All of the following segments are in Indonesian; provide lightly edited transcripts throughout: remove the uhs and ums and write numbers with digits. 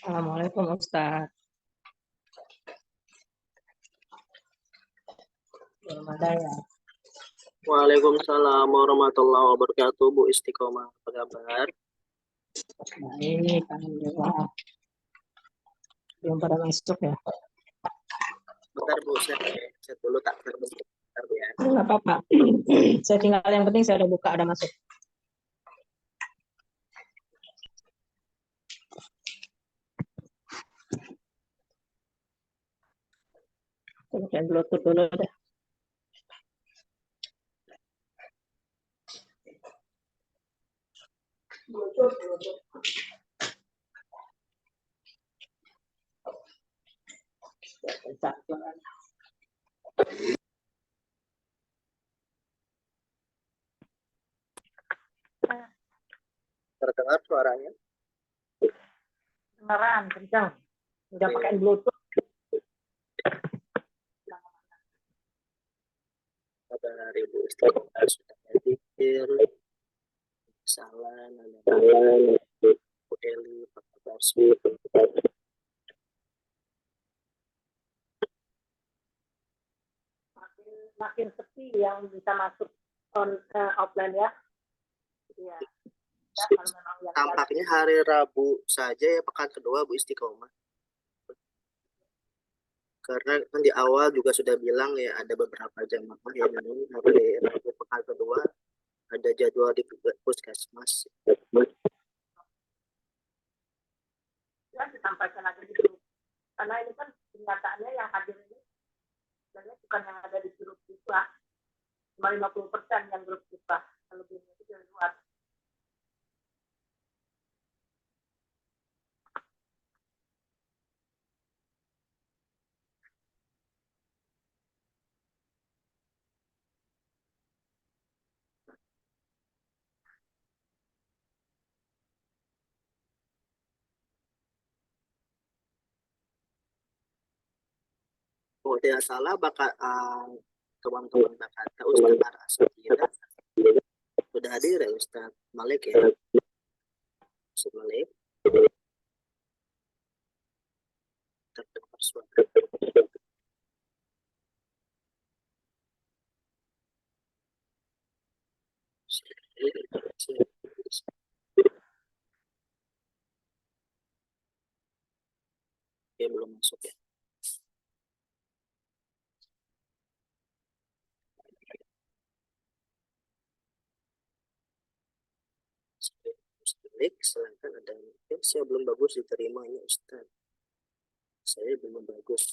Assalamualaikum Ustaz. Belum ada ya? Waalaikumsalam warahmatullahi wabarakatuh. Bu Istiqomah, apa kabar? Baik, alhamdulillah. Belum pada masuk ya? Bentar Bu, saya chat dulu tak terbentuk. Bentar Bu ya. Enggak apa-apa. Saya tinggal yang penting saya udah buka, ada masuk. Coba pakai Bluetooth dulu deh. Pencet suaranya. Terdengar suaranya? Beneran, kencang. Udah pakai Bluetooth. Kabar Ibu Istiqomah sudah hadir. Salam, ada Bu Eli, apa kabar? Makin sepi yang bisa masuk offline ya. Iya. Ya, kalau memang yang Tampaknya hari Rabu saja ya, pekan kedua Bu Istiqomah. Karena kan di awal juga sudah bilang ya ada beberapa jamaah yang ini hari Rabu pekan kedua ada jadwal di puskesmas. ya disampaikan lagi di grup. Karena ini kan kenyataannya yang hadir ini sebenarnya bukan yang ada di grup siswa. Cuma 50% yang grup siswa. Lebihnya itu dari luar. Kalau tidak salah teman-teman Bakata Ustadz Arasatira sudah hadir ya Ustadz Malik ya. Ustadz Malik terdengar suara. Oke, belum masuk ya. Ustadz Malik, silahkan ada mungkin saya belum bagus diterimanya Ustadz. Saya belum bagus.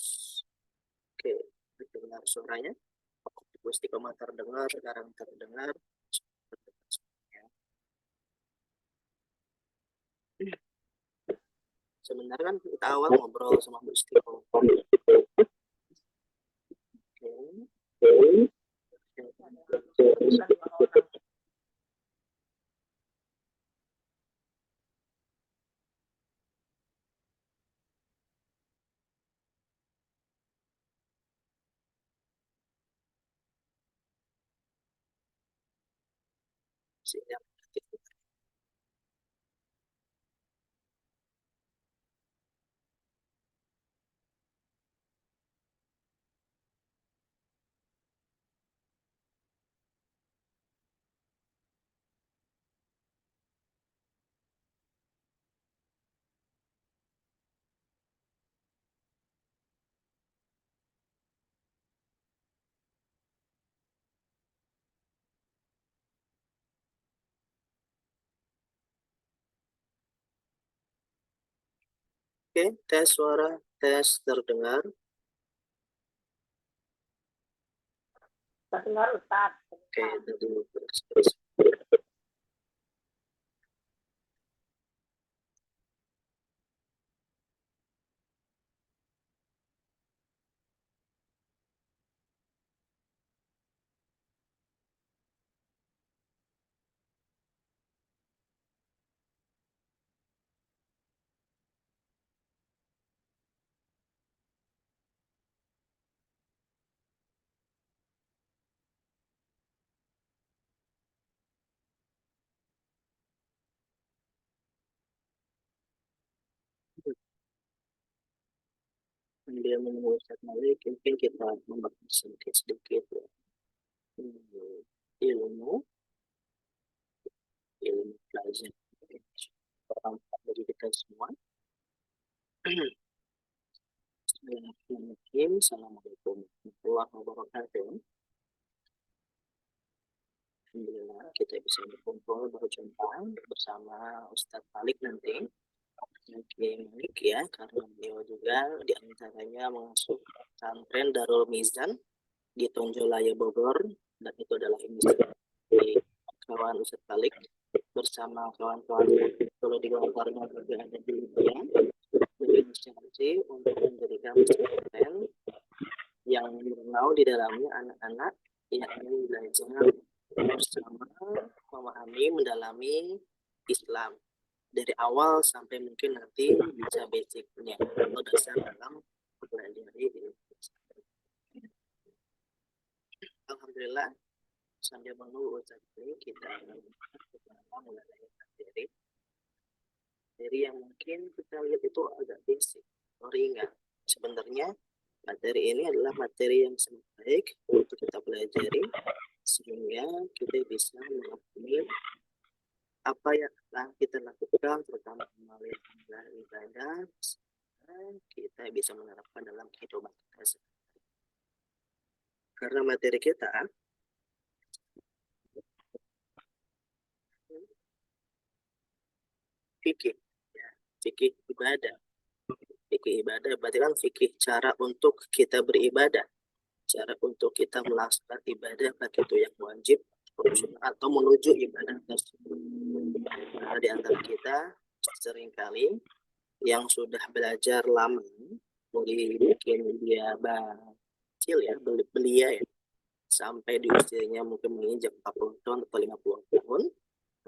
Oke, dengar suaranya. Istiqomah terdengar, sekarang terdengar. Sebenarnya kan kita awal ngobrol sama Bu Istiqomah. Siap. Oke, tes suara, tes terdengar. Terdengar Ustaz. Oke, tadi Dia menunggu Ustaz Malik, mungkin kita membahas sedikit ya. Ilmu pelajaran bagi kita semua. Bismillahirrahmanirrahim. Assalamualaikum warahmatullahi wabarakatuh. Alhamdulillah kita bisa berkumpul berjumpa bersama Ustadz Malik nanti. Malik ya, karena beliau juga diantaranya mengasuh pesantren Darul Mizan di Tonjolaya Bogor, dan itu adalah inisiatif kawan Ustadz Malik bersama kawan-kawan kalau di antaranya juga ada di Libya berinisiasi untuk menjadikan pesantren yang bernaung di dalamnya anak-anak yang ingin belajar bersama memahami, mendalami Islam dari awal sampai mungkin nanti bisa basicnya atau dasar dalam mempelajari ilmu. Alhamdulillah sambil menunggu Ustaz ini kita mulai dari yang mungkin kita lihat itu agak basic, ringan. Sebenarnya materi ini adalah materi yang sangat baik untuk kita pelajari sehingga kita bisa memahami apa yang telah kita lakukan, terutama melalui ibadah, kita bisa menerapkan dalam kehidupan kita sehari-hari. Karena materi kita fikih, ya, fikih ibadah. Fikih ibadah berarti kan fikih cara untuk kita beribadah, cara untuk kita melaksanakan ibadah baik itu yang wajib atau menuju ibadah tersebut. Nah, di antara kita seringkali yang sudah belajar lama, mulai mungkin dia kecil ya, belia ya, sampai di usianya mungkin menginjak 40 tahun atau 50 tahun.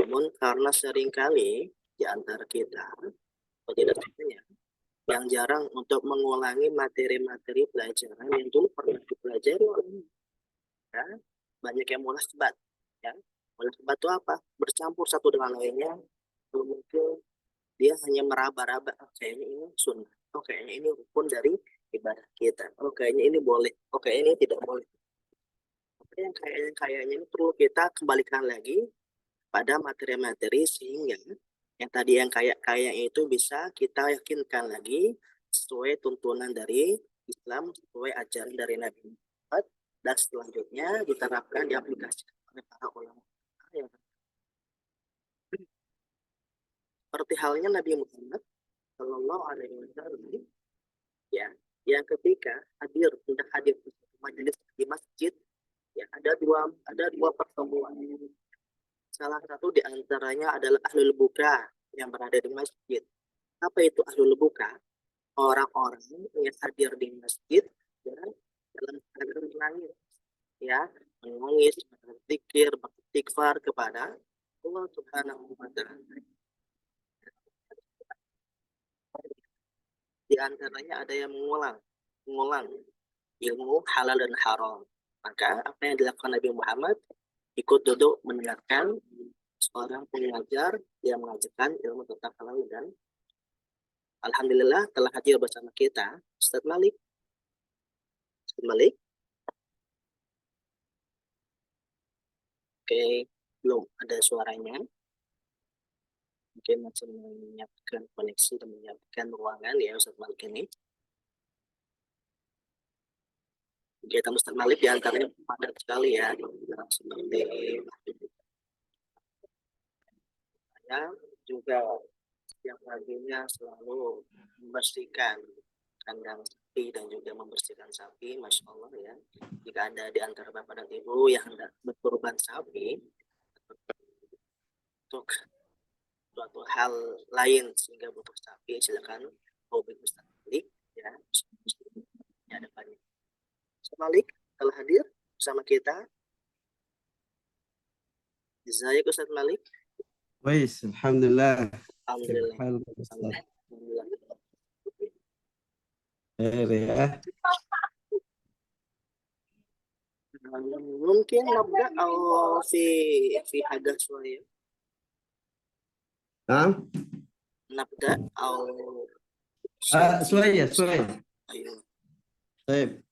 Namun karena seringkali di antara kita, atau tidak semuanya, yang jarang untuk mengulangi materi-materi pelajaran yang dulu pernah dipelajari ya, banyak yang mulas sebat ya. Mulas sebat itu apa? Bercampur satu dengan lainnya, mungkin dia hanya meraba-raba, oh, kayaknya ini sunnah, oh kayaknya ini rukun dari ibadah kita, oh kayaknya ini boleh, oh kayaknya ini tidak boleh. Yang kayaknya ini perlu kita kembalikan lagi pada materi-materi sehingga yang tadi yang kayak itu bisa kita yakinkan lagi sesuai tuntunan dari Islam, sesuai ajaran dari Nabi Muhammad, dan selanjutnya diterapkan diaplikasikan oleh para ulama. Seperti halnya Nabi Muhammad Shallallahu Alaihi Wasallam ya, yang ketika hendak hadir di majelis di masjid ya, ada dua pertemuan. Salah satu di antaranya adalah ahlul buka yang berada di masjid. Apa itu ahlul buka? Orang-orang yang hadir di masjid ya, dalam keadaan menangis, ya, menangis, berzikir, beristighfar kepada Allah Subhanahu wa Ta'ala. Di antaranya ada yang mengulang ilmu halal dan haram. Maka apa yang dilakukan Nabi Muhammad, ikut duduk mendengarkan seorang pengajar yang mengajarkan ilmu tentang halal dan alhamdulillah telah hadir bersama kita Ustadz Malik. Ustadz Malik. Oke, belum ada suaranya. Mungkin masih menyiapkan koneksi dan menyiapkan ruangan ya Ustadz Malik ini. Kegiatan Ustadz Malik diantaranya padat sekali ya, seperti saya juga setiap paginya selalu membersihkan kandang sapi dan juga membersihkan sapi, Masya Allah ya. Jika ada di antara bapak dan ibu yang hendak berkurban sapi untuk suatu hal lain sehingga butuh sapi, silakan hubungi Ustadz Malik ya. Ya, depannya Ustadz Malik telah hadir bersama kita. Jazakallah Ustadz Malik. كويس الحمد لله. Alhamdulillah. Alhamdulillah. Alhamdulillah. خير يا ممكن نبدأ أو في حاجة شوية نعم نبدأ أو شوية أيوه طيب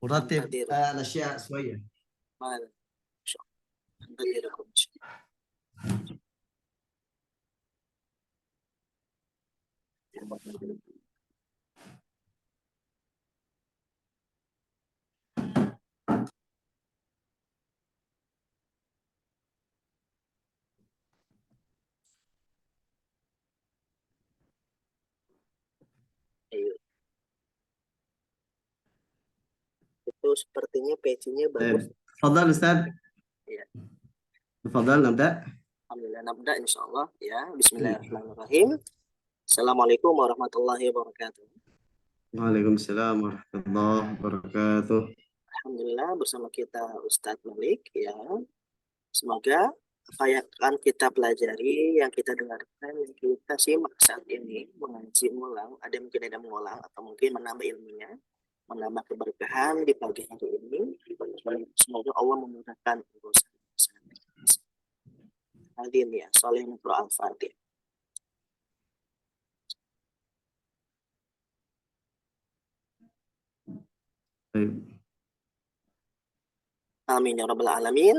ورتب أنتظر الأشياء شوية. ماذا إن شاء الله أنتظركم إن شاء الله. Ayo. Itu sepertinya pecinya bagus. طيب تفضل أستاذ. Ya. تفضل نبدأ. Alhamdulillah nabda insyaallah ya. Bismillahirrahmanirrahim. Assalamualaikum warahmatullahi wabarakatuh. Waalaikumsalam warahmatullahi wabarakatuh. Alhamdulillah bersama kita Ustadz Malik ya. Semoga apa yang akan kita pelajari, yang kita dengarkan, yang kita simak saat ini mengaji ulang, ada yang mungkin ada mengulang atau mungkin menambah ilmunya, menambah keberkahan di pagi hari ini. Semoga Allah memudahkan urusan. Hadirin ya, soleh nukro al-fatih. طيب Amin ya rabbal alamin.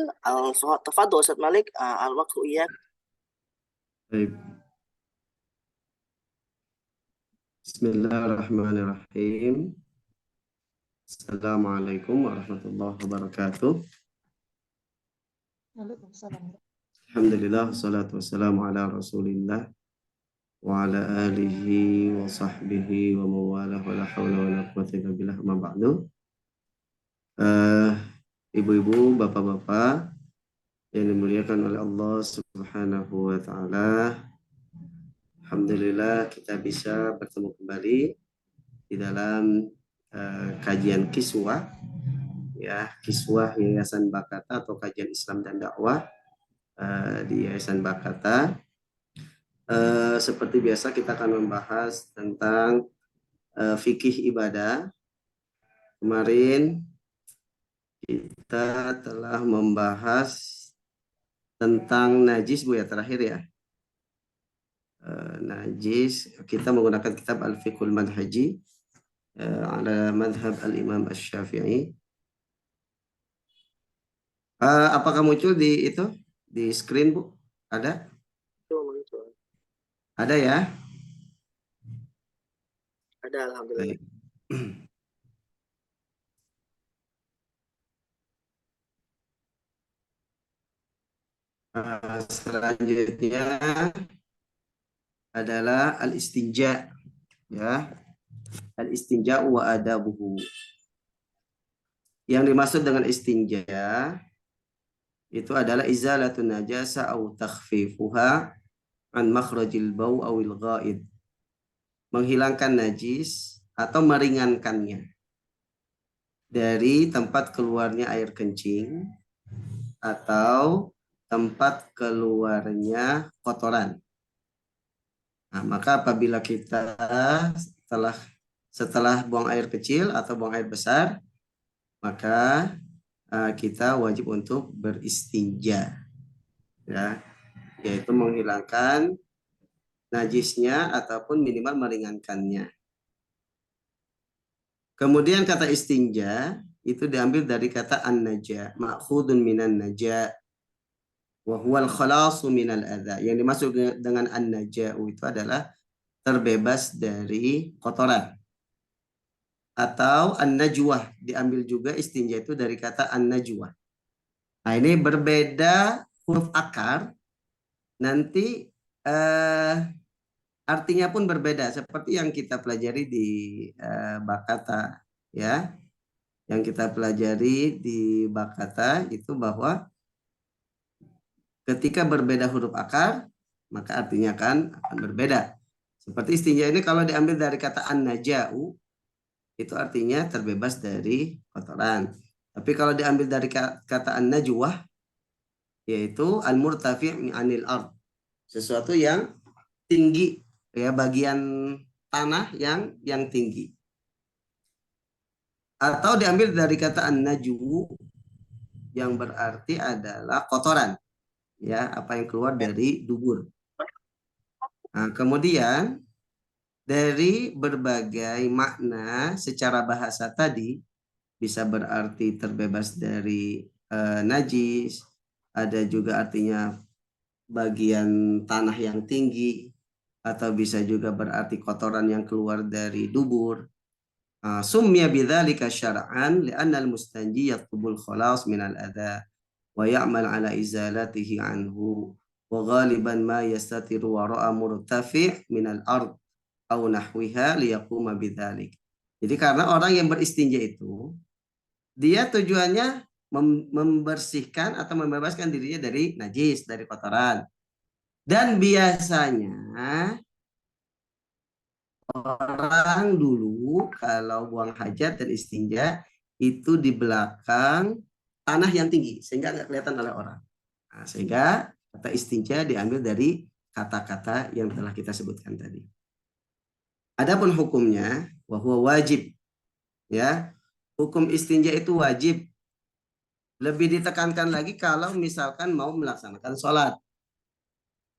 Tafadhol Ustaz Malik, al-waqtu iyak. طيب بسم الله الرحمن الرحيم. السلام عليكم ورحمة الله وبركاته. Waalaikumsalam. Alhamdulillah, wassalatu wassalamu ala rasulillah wa ala alihi wa sahbihi wa mawalah wa la hawla wa la quwwata illa billah ma ba'du. Ibu-ibu, bapak-bapak yang dimuliakan oleh Allah Subhanahu wa taala. Alhamdulillah kita bisa bertemu kembali di dalam kajian kiswah ya, kiswah Yayasan Bakata atau kajian Islam dan dakwah di Yayasan Bakata. Seperti biasa kita akan membahas tentang fikih ibadah. Kemarin kita telah membahas tentang najis Bu ya, terakhir ya. Najis, kita menggunakan kitab Al-Fiqhul Manhaji ala madhab al-Imam Asy-Syafi'i. Apakah muncul di itu di screen Bu? Ada? Ada ya? Ada alhamdulillah. Baik. Selanjutnya adalah al-istinja ya. Al-istinja wa adabuhu. Yang dimaksud dengan istinja itu adalah izalatun najasa au takhfifuha an makhrajil bau awil ghaid. Menghilangkan najis atau meringankannya dari tempat keluarnya air kencing atau tempat keluarnya kotoran. Nah, maka apabila kita setelah buang air kecil atau buang air besar, maka kita wajib untuk beristinja, ya, yaitu menghilangkan najisnya ataupun minimal meringankannya. Kemudian kata istinja itu diambil dari kata an-naja, ma'khudun minan naja, wa huwal khalasu minal adza. Yang dimaksud dengan an-naja'u itu adalah terbebas dari kotoran. Atau an-najwah, diambil juga istinja itu dari kata an-najwah. Nah, ini berbeda huruf akar, nanti artinya pun berbeda seperti yang kita pelajari di Bakata ya. Yang kita pelajari di Bakata itu bahwa ketika berbeda huruf akar, maka artinya akan berbeda. Seperti istinja ini kalau diambil dari kata an-naja'u, itu artinya terbebas dari kotoran. Tapi kalau diambil dari kata an-najwah, yaitu al-murtafi' anil ard, sesuatu yang tinggi, ya, bagian tanah yang tinggi. Atau diambil dari kata an-najwu, yang berarti adalah kotoran, ya, apa yang keluar dari dubur. Nah, kemudian dari berbagai makna secara bahasa tadi, bisa berarti terbebas dari najis, ada juga artinya bagian tanah yang tinggi, atau bisa juga berarti kotoran yang keluar dari dubur. Summiya bidzalika syar'an li'anna al-mustanji yatlubul khalas minal adha wa ya'mal ala izalatihi anhu wa ghaliban ma yastatiru wara'a murtafi' minal ard au nahwiha liyaquma bidzalik. Jadi karena orang yang beristinja itu dia tujuannya membersihkan atau membebaskan dirinya dari najis, dari kotoran. Dan biasanya orang dulu kalau buang hajat dan istinja itu di belakang tanah yang tinggi sehingga nggak kelihatan oleh orang. Nah, sehingga kata istinja diambil dari kata-kata yang telah kita sebutkan tadi. Adapun hukumnya bahwa wajib, ya, hukum istinja itu wajib. Lebih ditekankan lagi kalau misalkan mau melaksanakan sholat,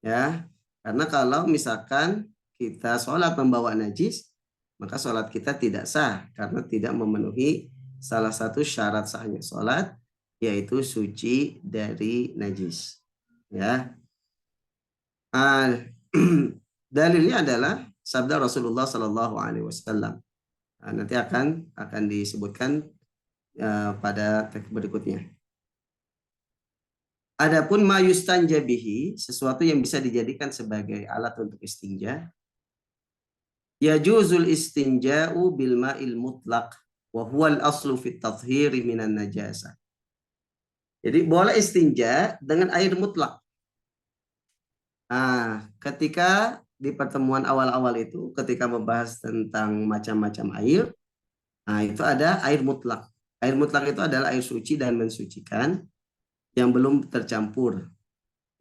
ya, karena kalau misalkan kita sholat membawa najis, maka sholat kita tidak sah karena tidak memenuhi salah satu syarat sahnya sholat, yaitu suci dari najis. Ya, dalilnya adalah sabda Rasulullah Shallallahu Alaihi Wasallam. Nanti akan disebutkan pada teks berikutnya. Adapun ma yustanja bihi, sesuatu yang bisa dijadikan sebagai alat untuk istinja, yajuzul istinja'u bil ma'il mutlaq wa huwa al-aslu fit tathhiri minan najasa. Jadi boleh istinja dengan air mutlak. Ketika di pertemuan awal-awal itu, ketika membahas tentang macam-macam air, itu ada air mutlak. Air mutlak itu adalah air suci dan mensucikan yang belum tercampur,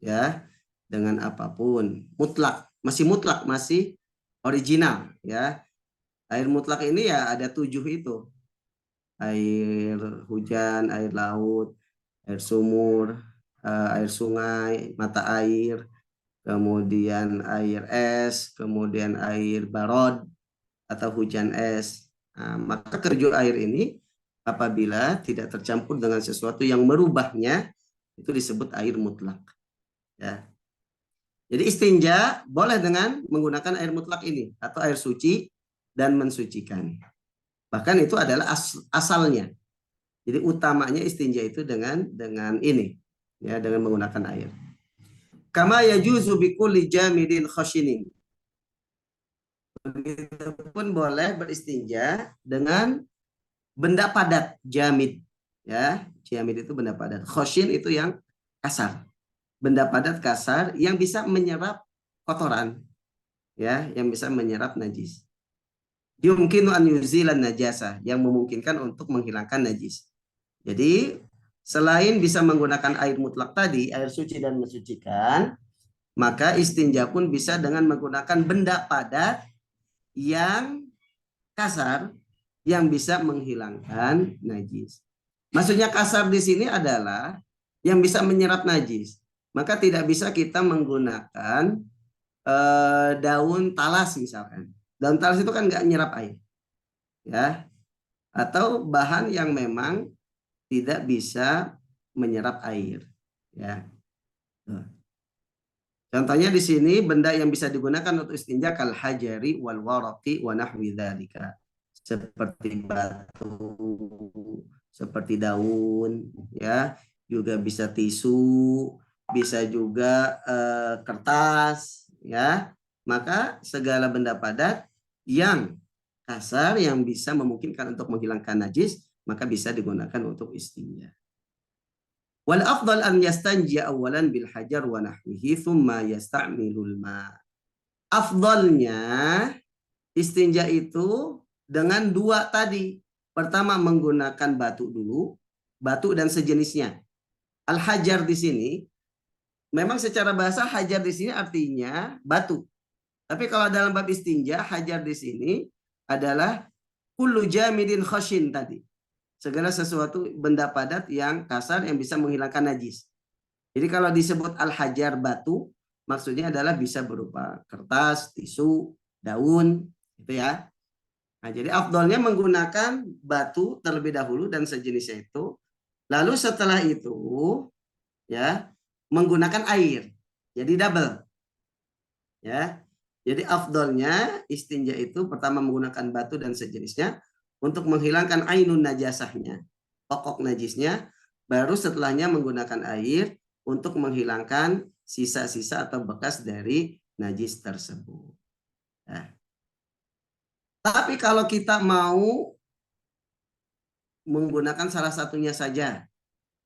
ya, dengan apapun. Mutlak, masih original, ya. Air mutlak ini ya ada 7 itu. Air hujan, air laut, air sumur, air sungai, mata air, kemudian air es, kemudian air barod atau hujan es. Maka kerjul air ini apabila tidak tercampur dengan sesuatu yang merubahnya, itu disebut air mutlak. Ya. Jadi istinja boleh dengan menggunakan air mutlak ini atau air suci dan mensucikan. Bahkan itu adalah asalnya. Jadi utamanya istinja itu dengan ini, ya, dengan menggunakan air. Kama yajuzu bikulli jamidin khashinin. Begitupun boleh beristinja dengan benda padat, jamid, ya. Jamid itu benda padat. Khashin itu yang kasar. Benda padat kasar yang bisa menyerap kotoran, ya, yang bisa menyerap najis. Yumkinu an yuzilan najasa, yang memungkinkan untuk menghilangkan najis. Jadi selain bisa menggunakan air mutlak tadi, air suci dan mensucikan, maka istinja pun bisa dengan menggunakan benda padat yang kasar yang bisa menghilangkan najis. Maksudnya kasar di sini adalah yang bisa menyerap najis. Maka tidak bisa kita menggunakan daun talas misalkan. Daun talas itu kan nggak nyerap air, ya. Atau bahan yang memang tidak bisa menyerap air, ya. Contohnya di sini benda yang bisa digunakan untuk istinja kal hajari wal waraqi wa nahwi dzalika. Seperti batu, seperti daun, ya, juga bisa tisu, bisa juga kertas, ya. Maka segala benda padat yang kasar yang bisa memungkinkan untuk menghilangkan najis, maka bisa digunakan untuk istinja. Wal afdal an yastanjiya awalan bil hajar wa nahwihi thumma yasta'milul ma. Afdalnya istinja itu dengan 2 tadi. Pertama menggunakan batu dulu, batu dan sejenisnya. Al hajar di sini memang secara bahasa hajar di sini artinya batu. Tapi kalau dalam bab istinja, hajar di sini adalah kullu jamidin khashin tadi. Segala sesuatu benda padat yang kasar yang bisa menghilangkan najis. Jadi kalau disebut al-hajar batu, maksudnya adalah bisa berupa kertas, tisu, daun, gitu ya. Nah, jadi afdolnya menggunakan batu terlebih dahulu dan sejenisnya itu. Lalu setelah itu ya menggunakan air. Jadi double. Ya. Jadi afdolnya istinja itu pertama menggunakan batu dan sejenisnya untuk menghilangkan ainun najasahnya, pokok najisnya, baru setelahnya menggunakan air untuk menghilangkan sisa-sisa atau bekas dari najis tersebut. Nah, tapi kalau kita mau menggunakan salah satunya saja,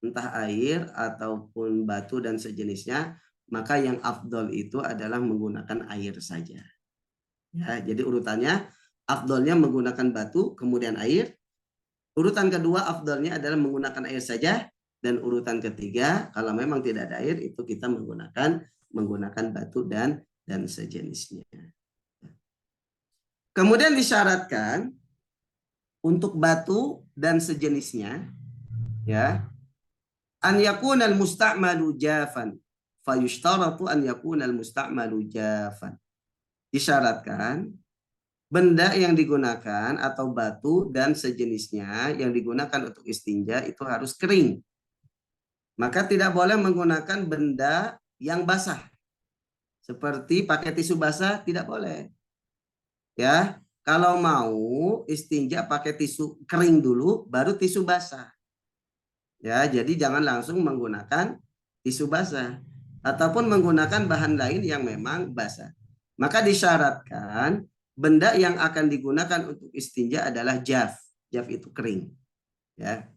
entah air ataupun batu dan sejenisnya, maka yang afdol itu adalah menggunakan air saja. Ya, jadi urutannya afdolnya menggunakan batu, kemudian air. Urutan kedua afdolnya adalah menggunakan air saja. Dan urutan ketiga, kalau memang tidak ada air, itu kita menggunakan batu dan sejenisnya. Kemudian disyaratkan untuk batu dan sejenisnya, ya, an yakunal musta'malu jafan. Fayushtaratu an yakunal musta'malu jafan. Disyaratkan benda yang digunakan atau batu dan sejenisnya yang digunakan untuk istinja itu harus kering. Maka tidak boleh menggunakan benda yang basah. Seperti pakai tisu basah tidak boleh. Ya, kalau mau istinja pakai tisu kering dulu baru tisu basah. Ya, jadi jangan langsung menggunakan tisu basah ataupun menggunakan bahan lain yang memang basah. Maka disyaratkan benda yang akan digunakan untuk istinja adalah jaf. Jaf itu kering. Ya.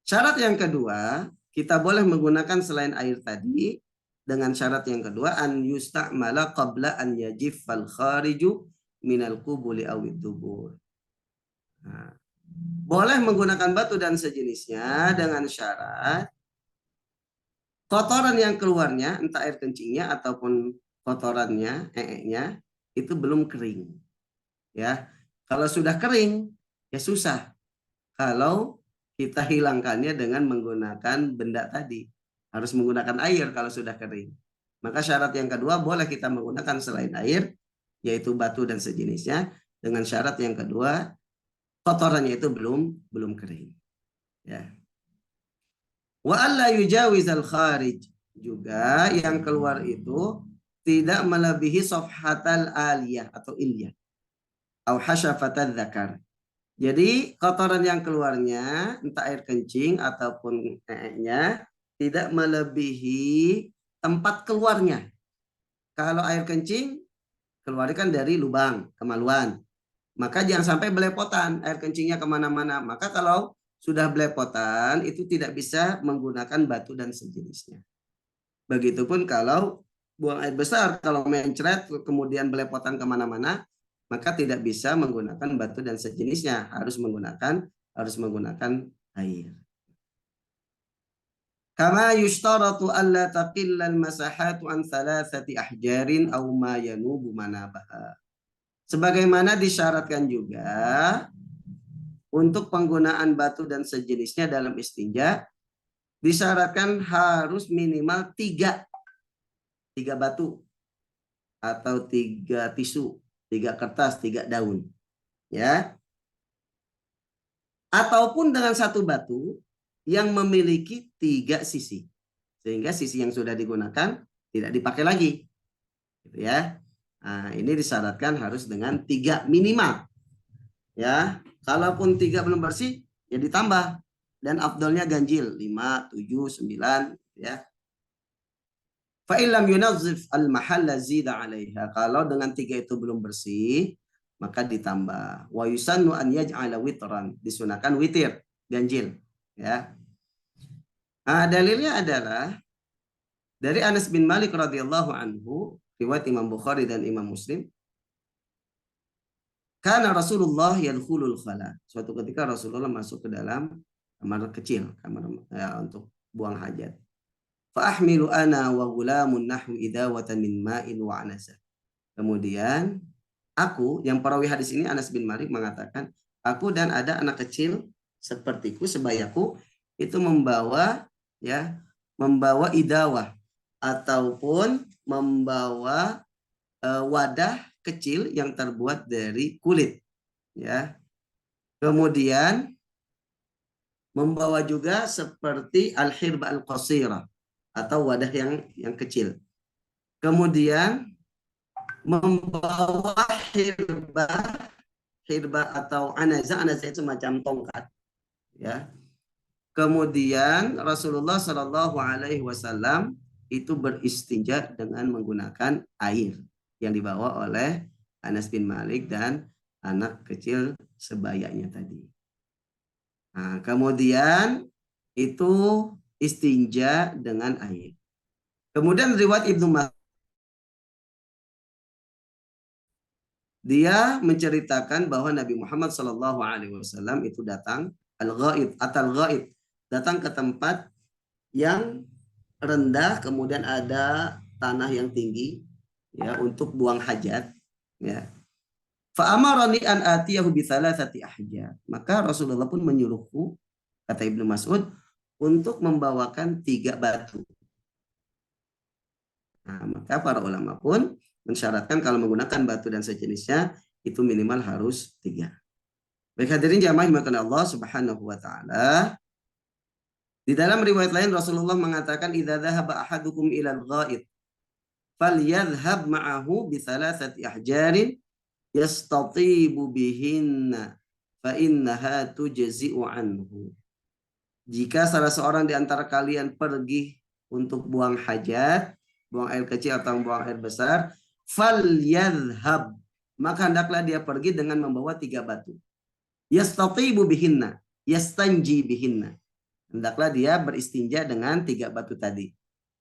Syarat yang kedua, kita boleh menggunakan selain air tadi dengan syarat yang kedua an yusta'mala qabla an yajiffal khariju minal qubuli awid dubur. Nah, boleh menggunakan batu dan sejenisnya dengan syarat kotoran yang keluarnya, entah air kencingnya ataupun kotorannya, nya itu belum kering. Ya, kalau sudah kering, ya susah. Kalau kita hilangkannya dengan menggunakan benda tadi, harus menggunakan air kalau sudah kering. Maka syarat yang kedua boleh kita menggunakan selain air, yaitu batu dan sejenisnya, dengan syarat yang kedua kotorannya itu belum kering. Ya. Wa alla yujawizal kharij, juga yang keluar itu tidak melebihi safhatal aliyah atau ilyah au hasyafatal dzakar. Jadi kotoran yang keluarnya entah air kencing ataupun nya tidak melebihi tempat keluarnya. Kalau air kencing keluarkan dari lubang kemaluan, maka jangan sampai belepotan air kencingnya kemana-mana. Maka kalau sudah belepotan itu tidak bisa menggunakan batu dan sejenisnya. Begitupun kalau buang air besar, kalau mencret kemudian belepotan kemana-mana, maka tidak bisa menggunakan batu dan sejenisnya, harus menggunakan air. Kama yushtaratu alla taqillal masahatu an thalathati ahjarin aw ma yanubu manabaha. Sebagaimana disyaratkan juga untuk penggunaan batu dan sejenisnya dalam istinja, disyaratkan harus minimal 3 batu atau 3 tisu, 3 kertas, 3 daun, ya. Ataupun dengan 1 batu yang memiliki 3 sisi, sehingga sisi yang sudah digunakan tidak dipakai lagi, gitu ya. Nah, ini disyaratkan harus dengan 3 minimal, ya. Kalaupun 3 belum bersih, ya ditambah. Dan afdolnya ganjil 5, 7, 9, ya. Fa illam yunazzif al-mahalla zida 'alaiha. Kalau dengan 3 itu belum bersih, maka ditambah. Wa yusannu an yaj'ala witran. Disunahkan witir, ganjil, ya. Nah, dalilnya adalah dari Anas bin Malik radhiyallahu anhu, riwayat Imam Bukhari dan Imam Muslim. Karena Rasulullah yadkhulul khala. Suatu ketika Rasulullah masuk ke dalam kamar kecil, kamar ya, untuk buang hajat. Fa ahmilu ana wa gulamun nahwu idawatan min ma'in wa anasa. Kemudian aku, yang perawi hadis ini Anas bin Malik mengatakan, aku dan ada anak kecil sepertiku, sebayaku, itu membawa idawah ataupun membawa wadah kecil yang terbuat dari kulit, ya. Kemudian membawa juga seperti al-hirba al-qasirah atau wadah yang kecil. Kemudian membawa hirba atau anazah itu macam tongkat, ya. Kemudian Rasulullah Shallallahu Alaihi Wasallam itu beristinja dengan menggunakan air yang dibawa oleh Anas bin Malik dan anak kecil sebayanya tadi. Nah, kemudian itu istinja dengan air. Kemudian riwayat Ibnu Mas'ud, dia menceritakan bahwa Nabi Muhammad Shallallahu Alaihi Wasallam itu datang al-ghaid atau al-ghaid, datang ke tempat yang rendah, kemudian ada tanah yang tinggi, ya, untuk buang hajat, ya. Fa'amarani an atiyahu bi thalathati ahjar. Maka Rasulullah pun menyuruhku, kata Ibnu Mas'ud, untuk membawakan 3 batu. Nah, maka para ulama pun mensyaratkan kalau menggunakan batu dan sejenisnya itu minimal harus 3. Baik hadirin jamaah dimuliakan Allah Subhanahu wa taala. Di dalam riwayat lain Rasulullah mengatakan idza dhahaba ahadukum ilal ghaid falyadhhab ma'ahu bi thalathati ahjarin yastatibu bihinna fa innaha tujzi'u anhu. Jika salah seorang di antara kalian pergi untuk buang hajat, buang air kecil atau buang air besar, falyadhhab, maka hendaklah dia pergi dengan membawa 3 batu. Yastatibu bihinna, yastanji bihinna. Hendaklah dia beristinja dengan 3 batu tadi.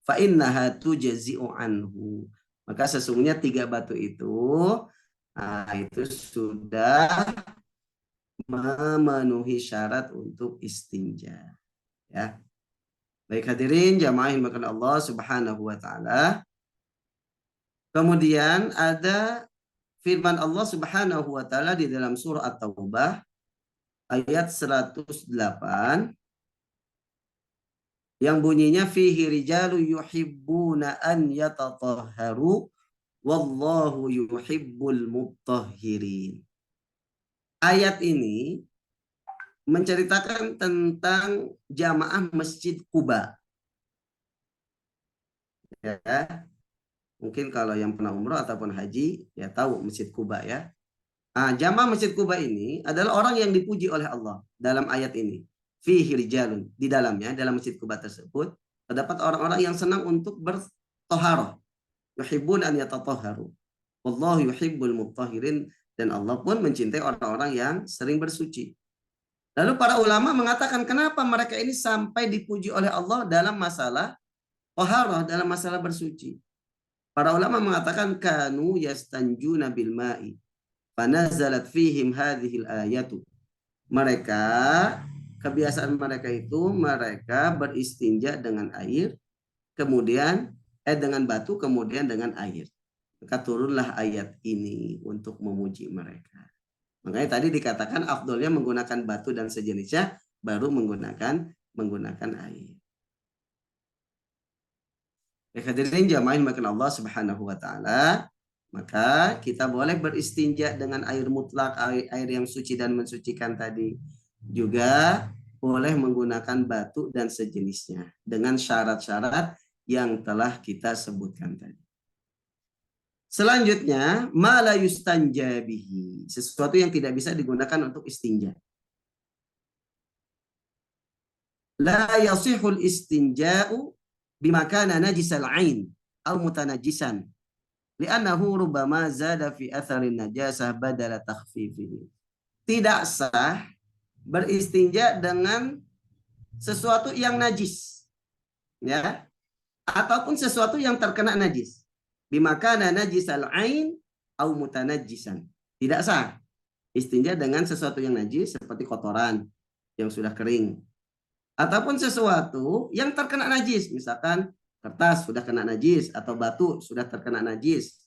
Fa innaha tujzi'u anhu. Maka sesungguhnya 3 batu itu sudah memenuhi syarat untuk istinja, ya. Baik hadirin jamaah yang dimuliakan Allah Subhanahu wa taala. Kemudian ada firman Allah Subhanahu wa taala di dalam surah At-Taubah ayat 108 yang bunyinya fihi rijalu yuhibbuna an yatatahharu wallahu yuhibbul mutahhirin. Ayat ini menceritakan tentang jamaah Masjid Quba. Ya. Mungkin kalau yang pernah umroh ataupun haji ya tahu Masjid Quba, ya. Nah, jamaah Masjid Quba ini adalah orang yang dipuji oleh Allah dalam ayat ini. Fihi rijalun, di dalamnya, dalam Masjid Quba tersebut terdapat orang-orang yang senang untuk bertoharoh. Yuhibbun an yatatahharu. Wallahu yuhibbul mutahhirin, dan Allah pun mencintai orang-orang yang sering bersuci. Lalu para ulama mengatakan kenapa mereka ini sampai dipuji oleh Allah dalam masalah toharoh, dalam masalah bersuci. Para ulama mengatakan kanu yastanjuna bil ma'i fanazalat fihim hadhil ayatu. Mereka, kebiasaan mereka itu mereka beristinja dengan air, kemudian dengan batu, kemudian dengan air. Maka turunlah ayat ini untuk memuji mereka. Makanya tadi dikatakan afdolnya menggunakan batu dan sejenisnya, baru menggunakan air. Hadirin jamaah yang Allah Subhanahu wa taala, maka kita boleh beristinja dengan air mutlak, air yang suci dan mensucikan tadi. Juga boleh menggunakan batu dan sejenisnya dengan syarat-syarat yang telah kita sebutkan tadi. Selanjutnya, ma la yustanja bihi, sesuatu yang tidak bisa digunakan untuk istinja. La yasihul istinja'u bima kana najisal ain atau mutanajjisan li'annahu rubbama zada fi atharin najasah badala takhfifihi. Tidak sah beristinja dengan sesuatu yang najis, ya, ataupun sesuatu yang terkena najis. Bima kana najisal ain au mutanajjisan. Tidak sah istinja dengan sesuatu yang najis seperti kotoran yang sudah kering, ataupun sesuatu yang terkena najis, misalkan kertas sudah kena najis atau batu sudah terkena najis.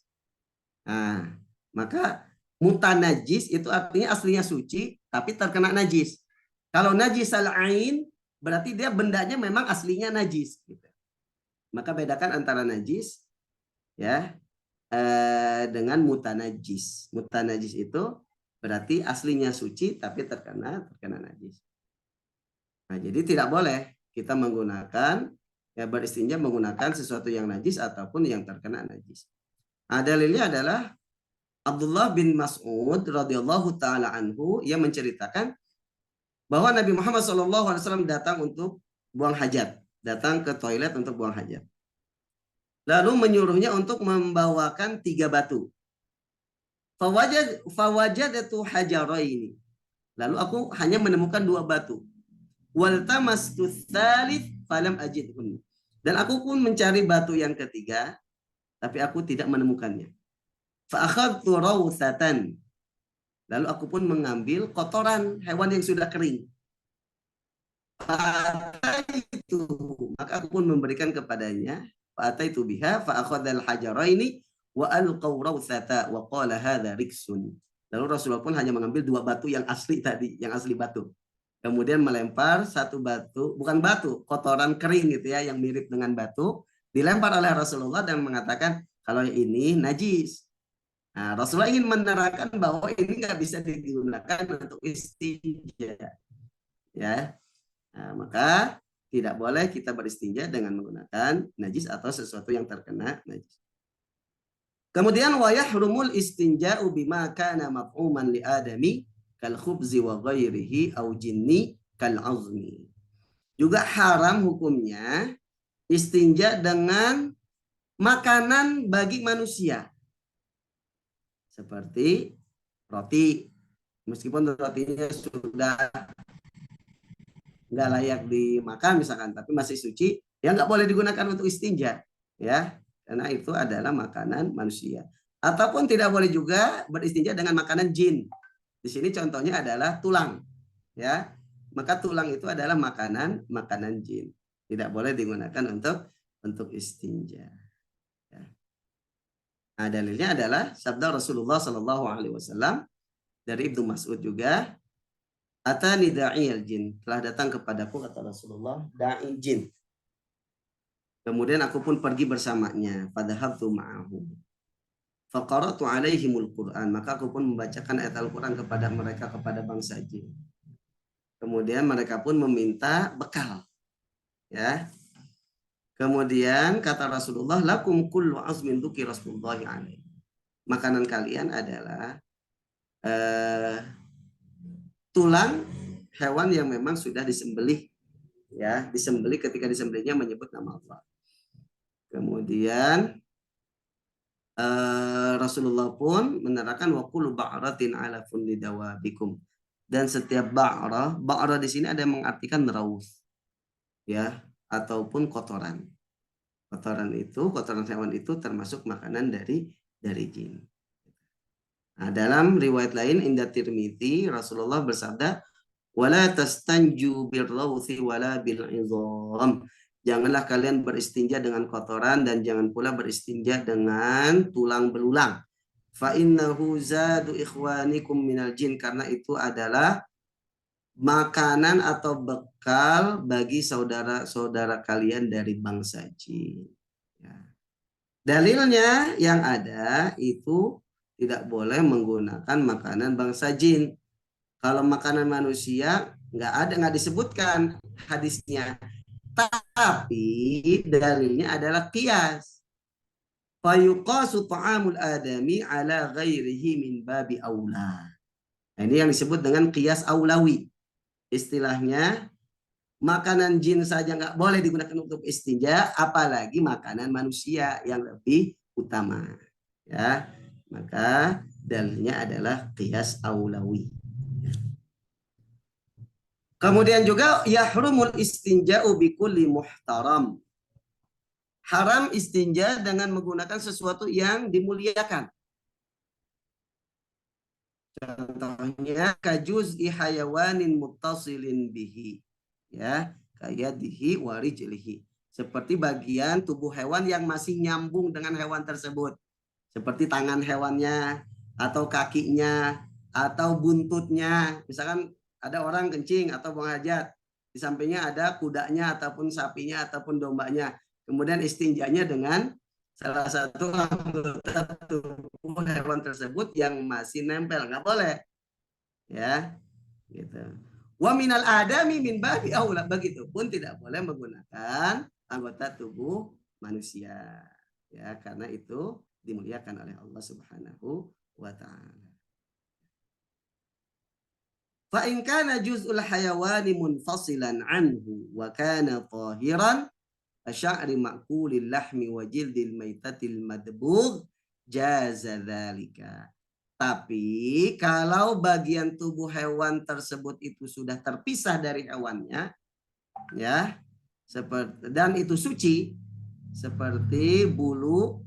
Nah, maka mutanajjis itu artinya aslinya suci tapi terkena najis. Kalau najisal ain berarti dia bendanya memang aslinya najis, gitu. Maka bedakan antara najis, ya, dengan mutanajis. Mutanajis itu berarti aslinya suci tapi terkena najis. Nah, jadi tidak boleh kita menggunakan beristinja menggunakan sesuatu yang najis ataupun yang terkena najis. Nah, dalilnya adalah Abdullah bin Mas'ud radhiyallahu taala anhu yang menceritakan bahwa Nabi Muhammad SAW datang untuk buang hajat, datang ke toilet untuk buang hajat. Lalu menyuruhnya untuk membawakan 3 batu. Fawajadatu hajaraini. Lalu aku hanya menemukan 2 batu. Waltamastu tsalits falam ajidhun. Dan aku pun mencari batu yang ketiga, tapi aku tidak menemukannya. Fa akhadtu rawsatan. Lalu aku pun mengambil kotoran hewan yang sudah kering. Maka aku pun memberikan kepadanya. Fa'ataitu biha fa akhadhal hajaraini wa alqaw rawsata wa qala hadza riksun. Lalu Rasulullah pun hanya mengambil 2 batu yang asli tadi, yang asli batu. Kemudian melempar 1 batu, bukan batu, kotoran kering gitu ya, yang mirip dengan batu, dilempar oleh Rasulullah dan mengatakan kalau ini najis. Nah, Rasulullah ingin menerangkan bahwa ini nggak bisa digunakan untuk istinja. Ya, nah, maka tidak boleh kita beristinja dengan menggunakan najis atau sesuatu yang terkena najis. Kemudian wa yahrumul istinja'u bima kana maf'uman li adami kal khubzi wa ghairihi au jinni kal azmi. Juga haram hukumnya istinja dengan makanan bagi manusia. Seperti roti, meskipun rotinya sudah nggak layak dimakan misalkan, tapi masih suci, ya nggak boleh digunakan untuk istinja, ya, karena itu adalah makanan manusia. Ataupun tidak boleh juga beristinja dengan makanan jin. Di sini contohnya adalah tulang, ya, maka tulang itu adalah makanan jin, tidak boleh digunakan untuk istinja. Ya. Nah, dalilnya adalah sabda Rasulullah SAW dari Ibnu Mas'ud juga. Atani da'iyal jin, telah datang kepadaku kata Rasulullah da'i jin. Kemudian aku pun pergi bersamanya, fadhahabtu ma'ahu. Faqara'tu alaihimul Qur'an, maka aku pun membacakan ayat Al-Qur'an kepada mereka, kepada bangsa jin. Kemudian mereka pun meminta bekal. Ya. Kemudian kata Rasulullah, lakum kullu azmin duki Rasulullahi alaihi. Makanan kalian adalah tulang hewan yang memang sudah disembelih, ya, disembelih, ketika disembelihnya menyebut nama Allah. Kemudian Rasulullah pun menerangkan wa kullu ba'ratin ala fundi dawabikum, dan setiap ba'rah di sini ada yang mengartikan raus, ya, ataupun kotoran. Kotoran hewan itu termasuk makanan dari jin. Nah, dalam riwayat lain inda Tirmidzi Rasulullah bersabda, wala tastanju birrawthi wala bil izam. Janganlah kalian beristinja dengan kotoran dan jangan pula beristinja dengan tulang belulang. Fa innahu zadu ikhwanikum minal jin, karena itu adalah makanan atau bekal bagi saudara-saudara kalian dari bangsa jin. Ya. Dalilnya yang ada itu tidak boleh menggunakan makanan bangsa jin. Kalau makanan manusia nggak disebutkan hadisnya. Tapi dalilnya adalah qiyas. Fayuqasu ta'amul adami ala ghairihi min babi aula. Nah, ini yang disebut dengan qiyas aulawi. Istilahnya makanan jin saja nggak boleh digunakan untuk istinja, apalagi makanan manusia yang lebih utama. Ya. Maka dalilnya adalah qiyas aulawi. Kemudian juga yahrumul istinja'u bikulli muhtaram. Haram istinja dengan menggunakan sesuatu yang dimuliakan. Contohnya kajuz'i hayawanin muttasilin bihi. Ya, kayadihi wa rijlihi. Seperti bagian tubuh hewan yang masih nyambung dengan hewan tersebut. Seperti tangan hewannya, atau kakinya, atau buntutnya. Misalkan ada orang kencing atau buang hajat, di sampingnya ada kudanya, ataupun sapinya, ataupun dombanya. Kemudian istinjanya dengan salah satu anggota tubuh hewan tersebut yang masih nempel, nggak boleh, ya, gitu. Wa minal adami min babi aula, begitupun tidak boleh menggunakan anggota tubuh manusia, ya, karena itu dimuliakan oleh Allah Subhanahu wa taala. Fa in kana juz'ul hayawani munfasilan anhu wa kana tahiran asy'ari ma'kulil lahmi wa jildil maitatil madbugh jaza dzalika. Tapi kalau bagian tubuh hewan tersebut itu sudah terpisah dari hewannya, ya, seperti, dan itu suci, seperti bulu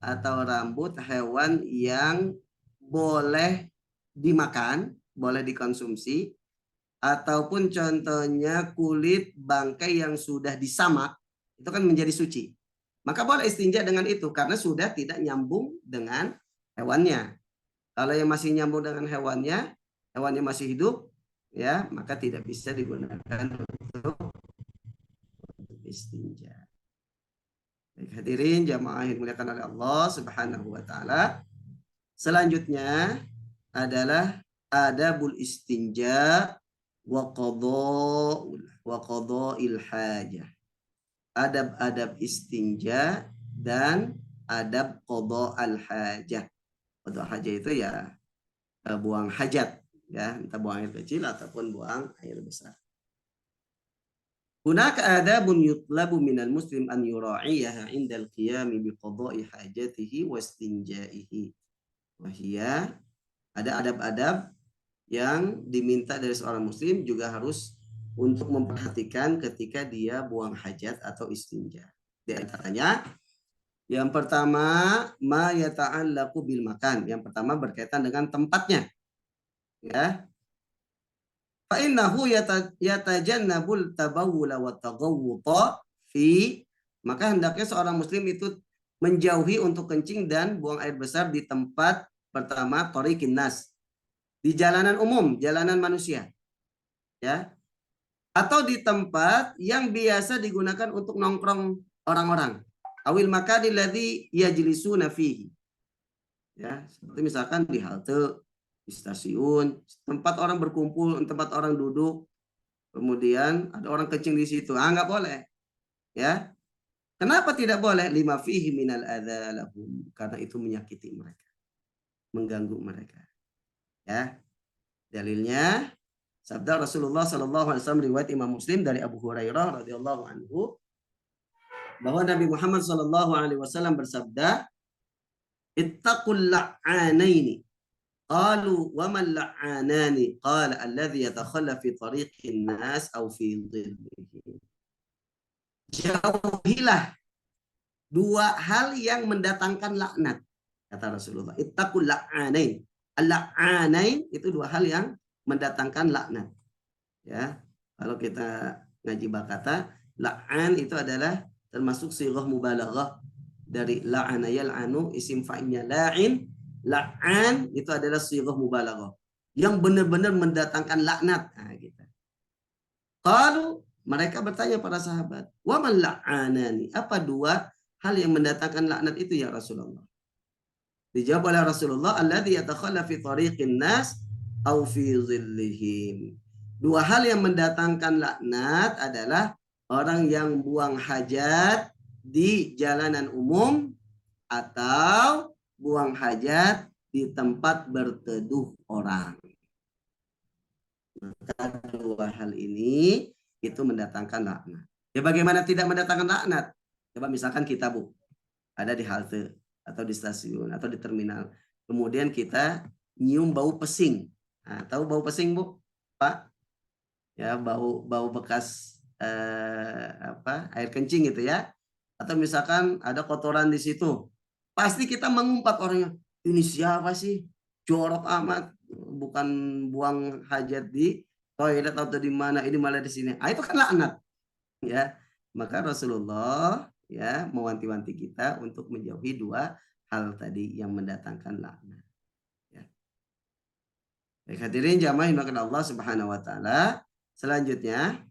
atau rambut hewan yang boleh dimakan, boleh dikonsumsi, ataupun contohnya kulit bangkai yang sudah disamak, itu kan menjadi suci. Maka boleh istinja dengan itu karena sudah tidak nyambung dengan hewannya. Kalau yang masih nyambung dengan hewannya masih hidup, ya, maka tidak bisa digunakan untuk istinja. Baik, hadirin jamaah yang dimuliakan oleh Allah Subhanahu wa taala. Selanjutnya adalah adabul istinja wa qada'il hajah. Adab-adab istinja dan adab qada'al hajah. Qada' hajah itu ya buang hajat, ya, entah buang air kecil ataupun buang air besar. Hunaka adabun yutlabu minal muslim an yura'iyaha indal qiyami biqada'i hajatihi wa istinja'ihi. Wahia, ada adab-adab yang diminta dari seorang muslim juga harus untuk memperhatikan ketika dia buang hajat atau istinja. Di antaranya, yang pertama, ma yata'allaqu bil makan. Yang pertama berkaitan dengan tempatnya. Ya. Fa innahu yatajannabul tabawula wa taghawwuta fi, maka hendaknya seorang muslim itu menjauhi untuk kencing dan buang air besar di tempat pertama thariqin nas, di jalanan umum, jalanan manusia. Ya. Atau di tempat yang biasa digunakan untuk nongkrong orang-orang. Awil makani alladzi yajlisuna fihi. Ya, seperti misalkan di halte, di stasiun, tempat orang berkumpul, tempat orang duduk, kemudian ada orang kencing di situ, nggak boleh, ya. Kenapa tidak boleh? Lima fihi minal adza lahum, karena itu menyakiti mereka, mengganggu mereka, ya. Dalilnya sabda Rasulullah Sallallahu Alaihi Wasallam riwayat Imam Muslim dari Abu Hurairah radhiyallahu anhu bahwa Nabi Muhammad Sallallahu Alaihi Wasallam bersabda, ittaqul la'anaini. Qalu wa man la'anani? Qala alladhi yatakhalla fi tariqin nas aw fi dhillihim. Jauhilah dua hal yang mendatangkan laknat, kata Rasulullah. Ittaqul la'anain. Al-la'anain itu dua hal yang mendatangkan laknat. Ya, kalau kita ngaji bakata, la'an itu adalah termasuk sighah mubalaghah dari la'ana yal'anu, isim fa'ilnya la'in. La'an itu adalah sighah mubalaghah yang benar-benar mendatangkan laknat. Nah, gitu. Kalau mereka bertanya para sahabat, wa man la'anani? Apa dua hal yang mendatangkan laknat itu ya Rasulullah? Dijawab oleh Rasulullah, alladzi yatakhalla fi tariqin nas aw fi dhillihim. Dua hal yang mendatangkan laknat adalah orang yang buang hajat di jalanan umum atau buang hajat di tempat berteduh orang. Maka dua hal ini itu mendatangkan laknat. Ya, bagaimana tidak mendatangkan laknat? Coba misalkan kita, Bu, ada di halte atau di stasiun atau di terminal. Kemudian kita nyium bau pesing. Nah, tahu bau pesing, Bu? Pak? Ya, bau bekas air kencing gitu ya. Atau misalkan ada kotoran di situ. Pasti kita mengumpat orangnya, ini siapa sih? Jorok amat, bukan buang hajat di toilet atau di mana, ini malah di sini. Itu kan laknat. Ya, maka Rasulullah ya mewanti-wanti kita untuk menjauhi dua hal tadi yang mendatangkan laknat. Ya. Baik, hadirin jamaah yang dimuliakan Allah Subhanahu wa taala. Selanjutnya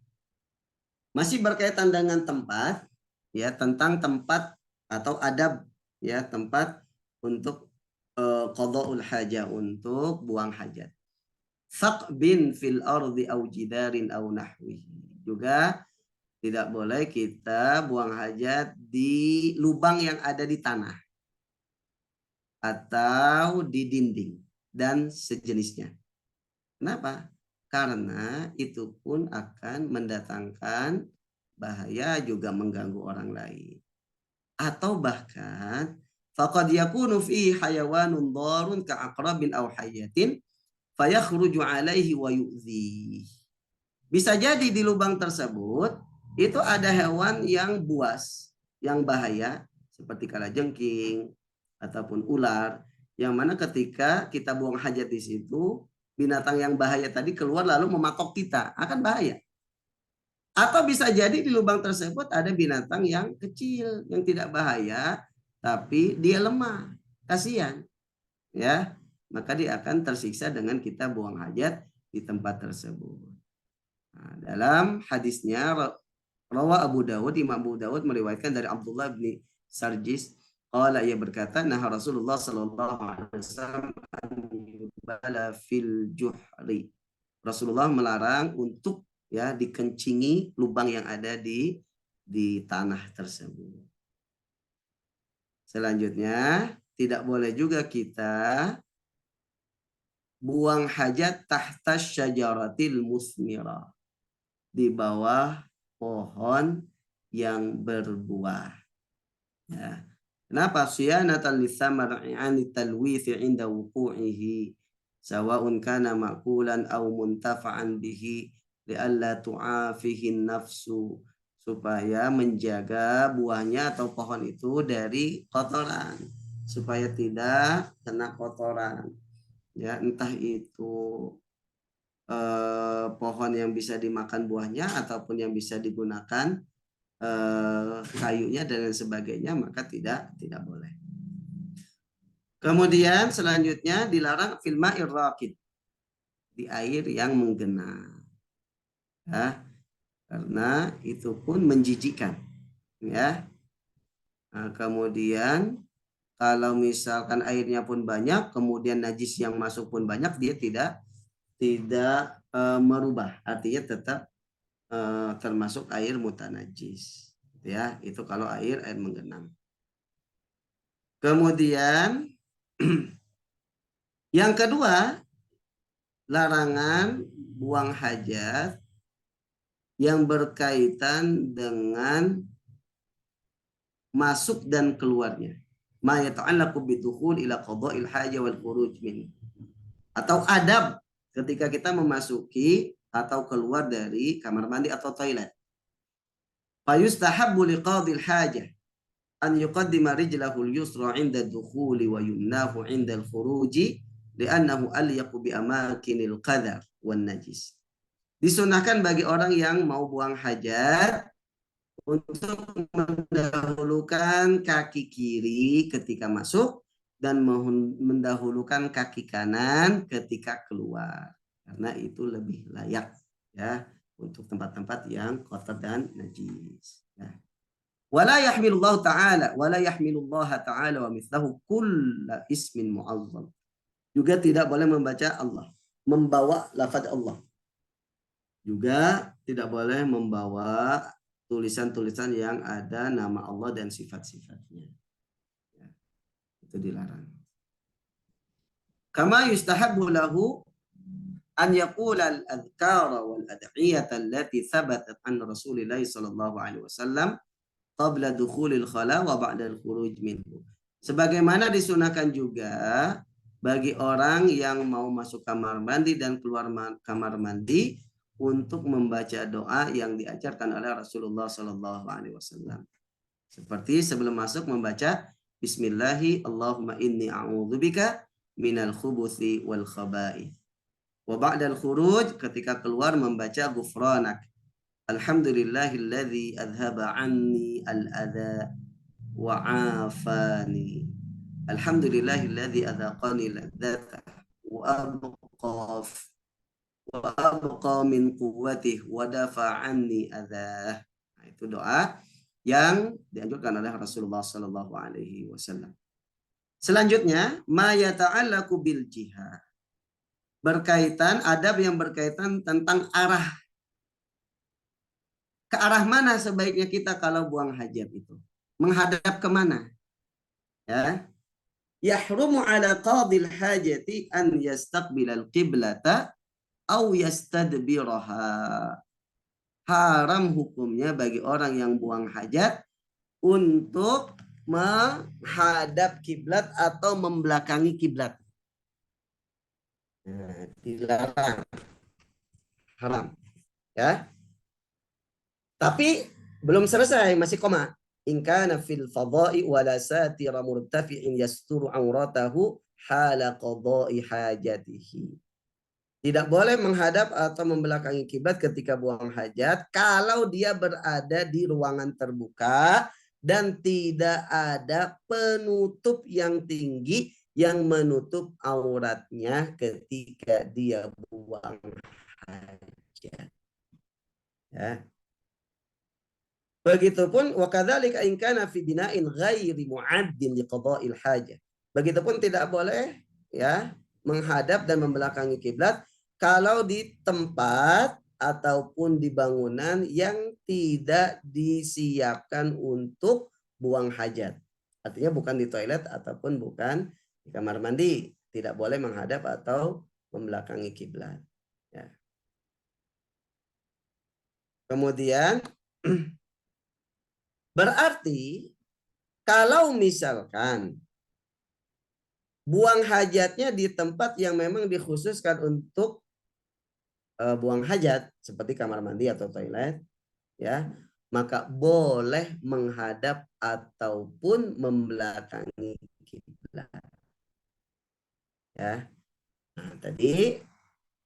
masih berkaitan dengan tempat, ya, tentang tempat atau adab ya tempat untuk qada'ul hajah, untuk buang hajat. Saqbin fil ardi au jidarin au nahwihi. Juga tidak boleh kita buang hajat di lubang yang ada di tanah atau di dinding dan sejenisnya. Kenapa? Karena itu pun akan mendatangkan bahaya, juga mengganggu orang lain. Atau bahkan faqad yakunu fi hayawanun darun ka'aqrabin aw hayatin fayakhruju alaihi wa yu'dhi. Bisa jadi di lubang tersebut itu ada hewan yang buas, yang bahaya, seperti kalajengking ataupun ular, yang mana ketika kita buang hajat di situ, binatang yang bahaya tadi keluar lalu mematok kita, akan bahaya. Atau bisa jadi di lubang tersebut ada binatang yang kecil, yang tidak bahaya, tapi dia lemah, kasihan, ya, maka dia akan tersiksa dengan kita buang hajat di tempat tersebut. Nah, dalam hadisnya rawa Abu Dawud, Imam Abu Dawud meriwayatkan dari Abdullah bin Sarjis, qala, ia berkata, nah Rasulullah sallallahu alaihi wasallam an yubala fil juhri. Rasulullah melarang untuk ya dikencingi lubang yang ada di tanah tersebut. Selanjutnya, tidak boleh juga kita buang hajat tahta syajaratil musmira, di bawah pohon yang berbuah. Ya. Kenapa? Siyanatan lithamari ani talwithi inda wuqu'ihi sawa'un kana ma'kulan aw muntafa'an bihi li'alla tu'afihi nafsu, supaya menjaga buahnya atau pohon itu dari kotoran, supaya tidak kena kotoran. Ya, entah itu pohon yang bisa dimakan buahnya ataupun yang bisa digunakan kayunya dan lain sebagainya, maka tidak boleh. Kemudian selanjutnya dilarang fil ma'ir raqid, di air yang menggenang, ya, karena itu pun menjijikkan, ya. Nah, kemudian kalau misalkan airnya pun banyak, kemudian najis yang masuk pun banyak, dia tidak merubah, artinya tetap termasuk air mutanajis, ya. Itu kalau air menggenang. Kemudian yang kedua, larangan buang hajat yang berkaitan dengan masuk dan keluarnya, ma yata'allaqu bidukhul ila qada'il haja wal khuruj min, atau adab ketika kita memasuki atau keluar dari kamar mandi atau toilet. Fayustahabbu liqadil hajah an yuqaddima rijlahu al-yusra 'inda ad-dukhuli wa yumnahu 'inda al-khuruji li'annahu alyaqu bi amakinil qadar wan najis. Disunahkan bagi orang yang mau buang hajat untuk mendahulukan kaki kiri ketika masuk dan mendahulukan kaki kanan ketika keluar, karena itu lebih layak, ya, untuk tempat-tempat yang kotor dan najis, ya. Wala yahmilullah ta'ala wa mithlahu kulla ismin mu'azzam. Juga tidak boleh membaca Allah, membawa lafaz Allah. Juga tidak boleh membawa tulisan-tulisan yang ada nama Allah dan sifat-sifatnya. Ya, itu dilarang. Kama yustahabbu lahu an yaqula al-adhkara wal ad'iyata allati thabatat an Rasulillah sallallahu alaihi wasallam qabla dukhulil khala wa ba'da al-khuruj minhu. Sebagaimana disunahkan juga bagi orang yang mau masuk kamar mandi dan keluar kamar mandi untuk membaca doa yang diajarkan oleh Rasulullah sallallahu alaihi wasallam. Seperti sebelum masuk membaca Bismillahi Allahumma inni a'udzubika minal khubuthi wal khaba'ith. Wa ba'dal khuruj, ketika keluar membaca ghufranak. Alhamdulillahilladzi adhaba anni al-adha wa 'afani. Alhamdulillahilladzi adzaqani ladzata wa abqa min quwwatihi wa dafa anni adzah. Nah, itu doa yang dianjurkan oleh Rasulullah Sallallahu Alaihi Wasallam. Selanjutnya, ma yata'allaqu bil jihad. Berkaitan, adab yang berkaitan tentang arah. Ke arah mana sebaiknya kita kalau buang hajat itu? Menghadap kemana? Ya. Yahrumu ala qadil hajati an yastaqbilal qiblata au yastadbiraha. Haram hukumnya bagi orang yang buang hajat untuk menghadap kiblat atau membelakangi kiblat. Nah, dilarang, haram, ya. Tapi belum selesai, masih koma. In kana fil fadha'i wala satira murtafi'in yasturu auratahu hala qada'i hajatihi. Tidak boleh menghadap atau membelakangi kiblat ketika buang hajat kalau dia berada di ruangan terbuka dan tidak ada penutup yang tinggi yang menutup auratnya ketika dia buang hajat. Ya. Begitupun wa kadzalika in kana fi bina'in ghairi mu'addin liqada'il hajah. Begitupun tidak boleh ya menghadap dan membelakangi kiblat kalau di tempat ataupun di bangunan yang tidak disiapkan untuk buang hajat. Artinya bukan di toilet ataupun bukan di kamar mandi. Tidak boleh menghadap atau membelakangi kiblat. Ya. Kemudian berarti kalau misalkan buang hajatnya di tempat yang memang dikhususkan untuk buang hajat seperti kamar mandi atau toilet, ya, maka boleh menghadap ataupun membelakangi kiblat. Ya. Nah, tadi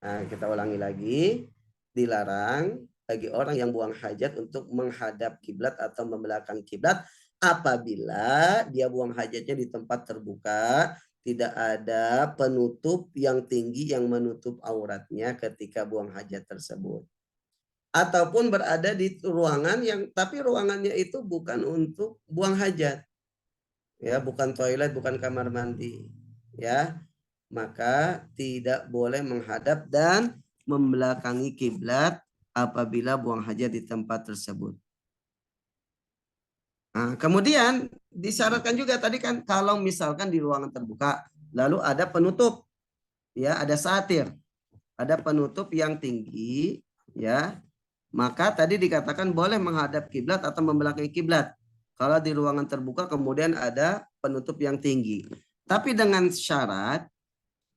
kita ulangi lagi, dilarang bagi orang yang buang hajat untuk menghadap kiblat atau membelakangi kiblat apabila dia buang hajatnya di tempat terbuka, tidak ada penutup yang tinggi yang menutup auratnya ketika buang hajat tersebut. Ataupun berada di ruangan yang tapi ruangannya itu bukan untuk buang hajat. Ya, bukan toilet, bukan kamar mandi. Ya. Maka tidak boleh menghadap dan membelakangi kiblat apabila buang hajat di tempat tersebut. Nah, kemudian disyaratkan juga tadi kan kalau misalkan di ruangan terbuka lalu ada penutup, ya ada satir, ada penutup yang tinggi, ya maka tadi dikatakan boleh menghadap kiblat atau membelakangi kiblat kalau di ruangan terbuka kemudian ada penutup yang tinggi. Tapi dengan syarat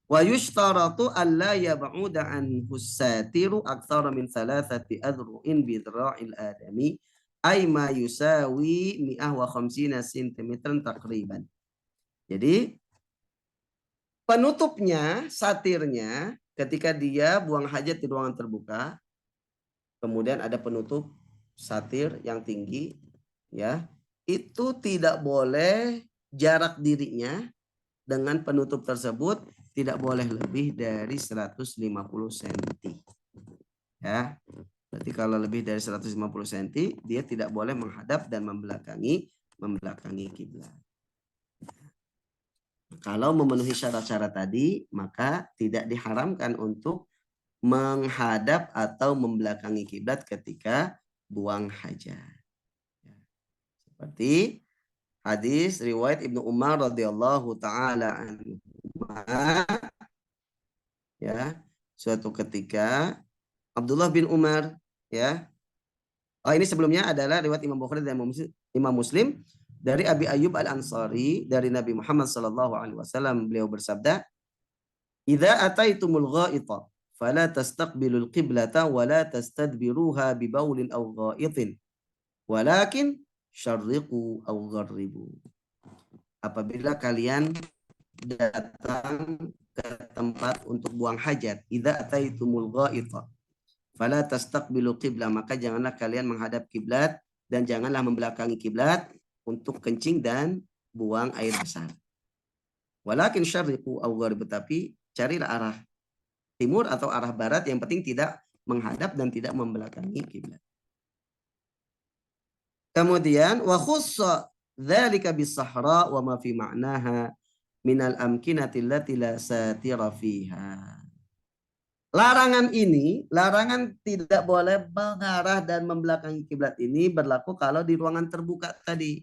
wa yushtaratu alla yab'uda anhu satiru aktsara min 3 adru'in bi dhira'il adami ay ma yusawi 150 cm takriban. Jadi penutupnya, satirnya ketika dia buang hajat di ruangan terbuka, kemudian ada penutup satir yang tinggi, ya, itu tidak boleh jarak dirinya dengan penutup tersebut tidak boleh lebih dari 150 cm. Ya. Berarti kalau lebih dari 150 cm, dia tidak boleh menghadap dan membelakangi kiblat. Kalau memenuhi syarat-syarat tadi, maka tidak diharamkan untuk menghadap atau membelakangi kiblat ketika buang hajat. Seperti hadis riwayat Ibnu Umar radhiyallahu taala anhu. Ya, suatu ketika Abdullah bin Umar, ya. Oh, ini sebelumnya adalah riwayat Imam Bukhari dan Imam Muslim dari Abi Ayyub Al-Ansari dari Nabi Muhammad sallallahu alaihi wasallam, beliau bersabda, "Idza ataitumul gha'ita fala tastaqbilul qiblata wa la tastadbiruha bi baulin aw gha'itin, walakin syarriqu aw gharribu." Apabila kalian datang ke tempat untuk buang hajat, idza ataitumul gha'ita fala tastaqbilu qiblah, maka janganlah kalian menghadap kiblat dan janganlah membelakangi kiblat untuk kencing dan buang air besar. Walakin syarriqu aw gharib, tapi carilah arah timur atau arah barat, yang penting tidak menghadap dan tidak membelakangi kiblat. Kemudian wa khussa dzalika bis-sahra wa ma fi ma'naha minal amkinati allati la satira fiha. Larangan ini, larangan tidak boleh mengarah dan membelakangi kiblat ini berlaku kalau di ruangan terbuka tadi.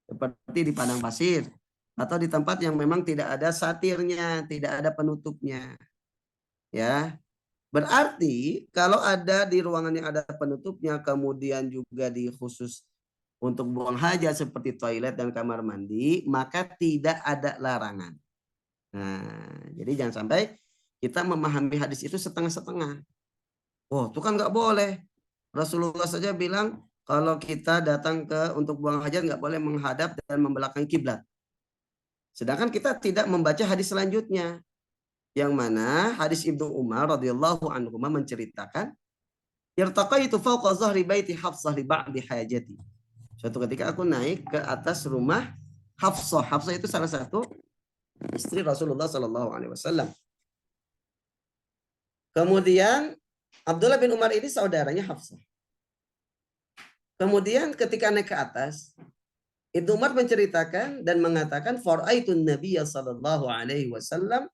Seperti di padang pasir atau di tempat yang memang tidak ada satirnya, tidak ada penutupnya. Ya. Berarti kalau ada di ruangan yang ada penutupnya, kemudian juga di khusus untuk buang hajat seperti toilet dan kamar mandi, maka tidak ada larangan. Nah, jadi jangan sampai kita memahami hadis itu setengah-setengah. Oh, itu kan nggak boleh. Rasulullah saja bilang kalau kita datang untuk buang hajat nggak boleh menghadap dan membelakangi kiblat. Sedangkan kita tidak membaca hadis selanjutnya, yang mana hadis Ibnu Umar radhiyallahu anhu menceritakan, irtaqaitu fawqa zahri baiti Hafsah li ba'di hajati. Suatu ketika aku naik ke atas rumah Hafsah. Hafsah itu salah satu istri Rasulullah Sallallahu Alaihi Wasallam. Kemudian Abdullah bin Umar ini saudaranya Hafsah. Kemudian ketika naik ke atas, Ibnu Umar menceritakan dan mengatakan, "Fara'aitun Nabiyya sallallahu alaihi wasallam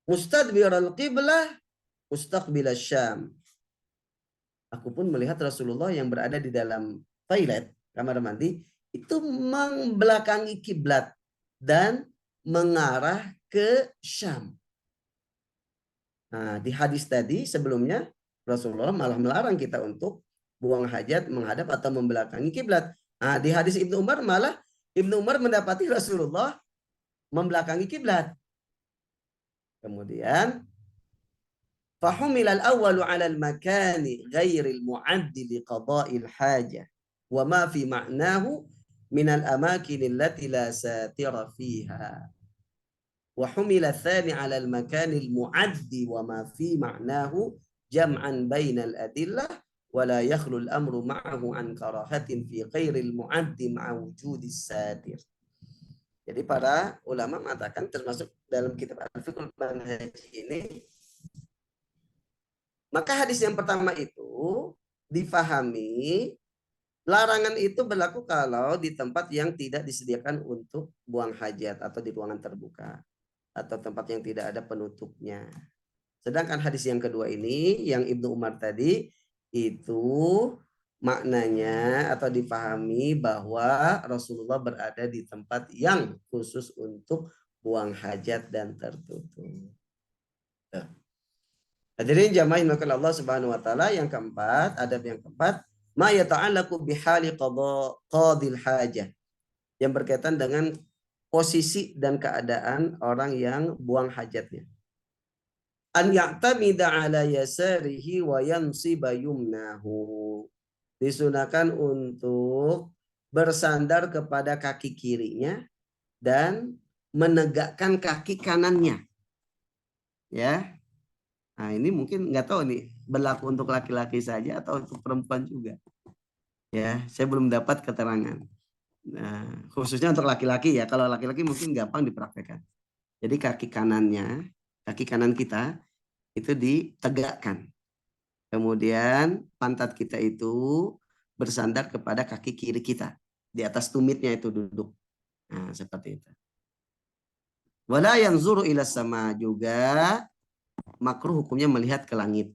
mustadbiral qiblah mustaqbil Syam." Aku pun melihat Rasulullah yang berada di dalam toilet, kamar mandi, itu membelakangi kiblat dan mengarah ke Syam. Nah, di hadis tadi sebelumnya Rasulullah malah melarang kita untuk buang hajat, menghadap atau membelakangi kiblat. Nah, di hadis Ibnu Umar malah Ibnu Umar mendapati Rasulullah membelakangi kiblat. Kemudian fahumilal awwalu 'ala al-makani ghairil mu'addi liqada'il hajah wa ma fi ma'nahu minal amakin allati la satira fiha. Wa humila tsani 'ala al-makani al-mu'addi wa ma fi ma'nahu jam'an bainal adillah wa la yakhlu al-amru ma'ahu an karahatin fi ghairil mu'addi ma'a wujudis satir. Jadi para ulama mengatakan termasuk dalam kitab Al-Fiqhul Manhaji ini, maka hadis yang pertama itu difahami larangan itu berlaku kalau di tempat yang tidak disediakan untuk buang hajat atau di ruangan terbuka atau tempat yang tidak ada penutupnya. Sedangkan hadis yang kedua ini yang Ibnu Umar tadi itu maknanya atau difahami bahwa Rasulullah berada di tempat yang khusus untuk buang hajat dan tertutup. Hadirin jamaah maka Allah Subhanahu wa taala, yang keempat, adab yang keempat, ma yata'allaqu bihali qadil hajah, yang berkaitan dengan posisi dan keadaan orang yang buang hajatnya. An ya'tamida ala yasarihi wa yansiba yumnahu. Disunahkan untuk bersandar kepada kaki kirinya dan menegakkan kaki kanannya. Ya. Nah, ini mungkin nggak tahu nih berlaku untuk laki-laki saja atau untuk perempuan juga. Ya, saya belum dapat keterangan. Nah, khususnya untuk laki-laki ya. Kalau laki-laki mungkin gampang dipraktekkan. Jadi kaki kanannya, kaki kanan kita itu ditegakkan. Kemudian pantat kita itu bersandar kepada kaki kiri kita. Di atas tumitnya itu duduk. Nah, seperti itu. Wala yanzuru ila sama, juga makruh hukumnya melihat ke langit.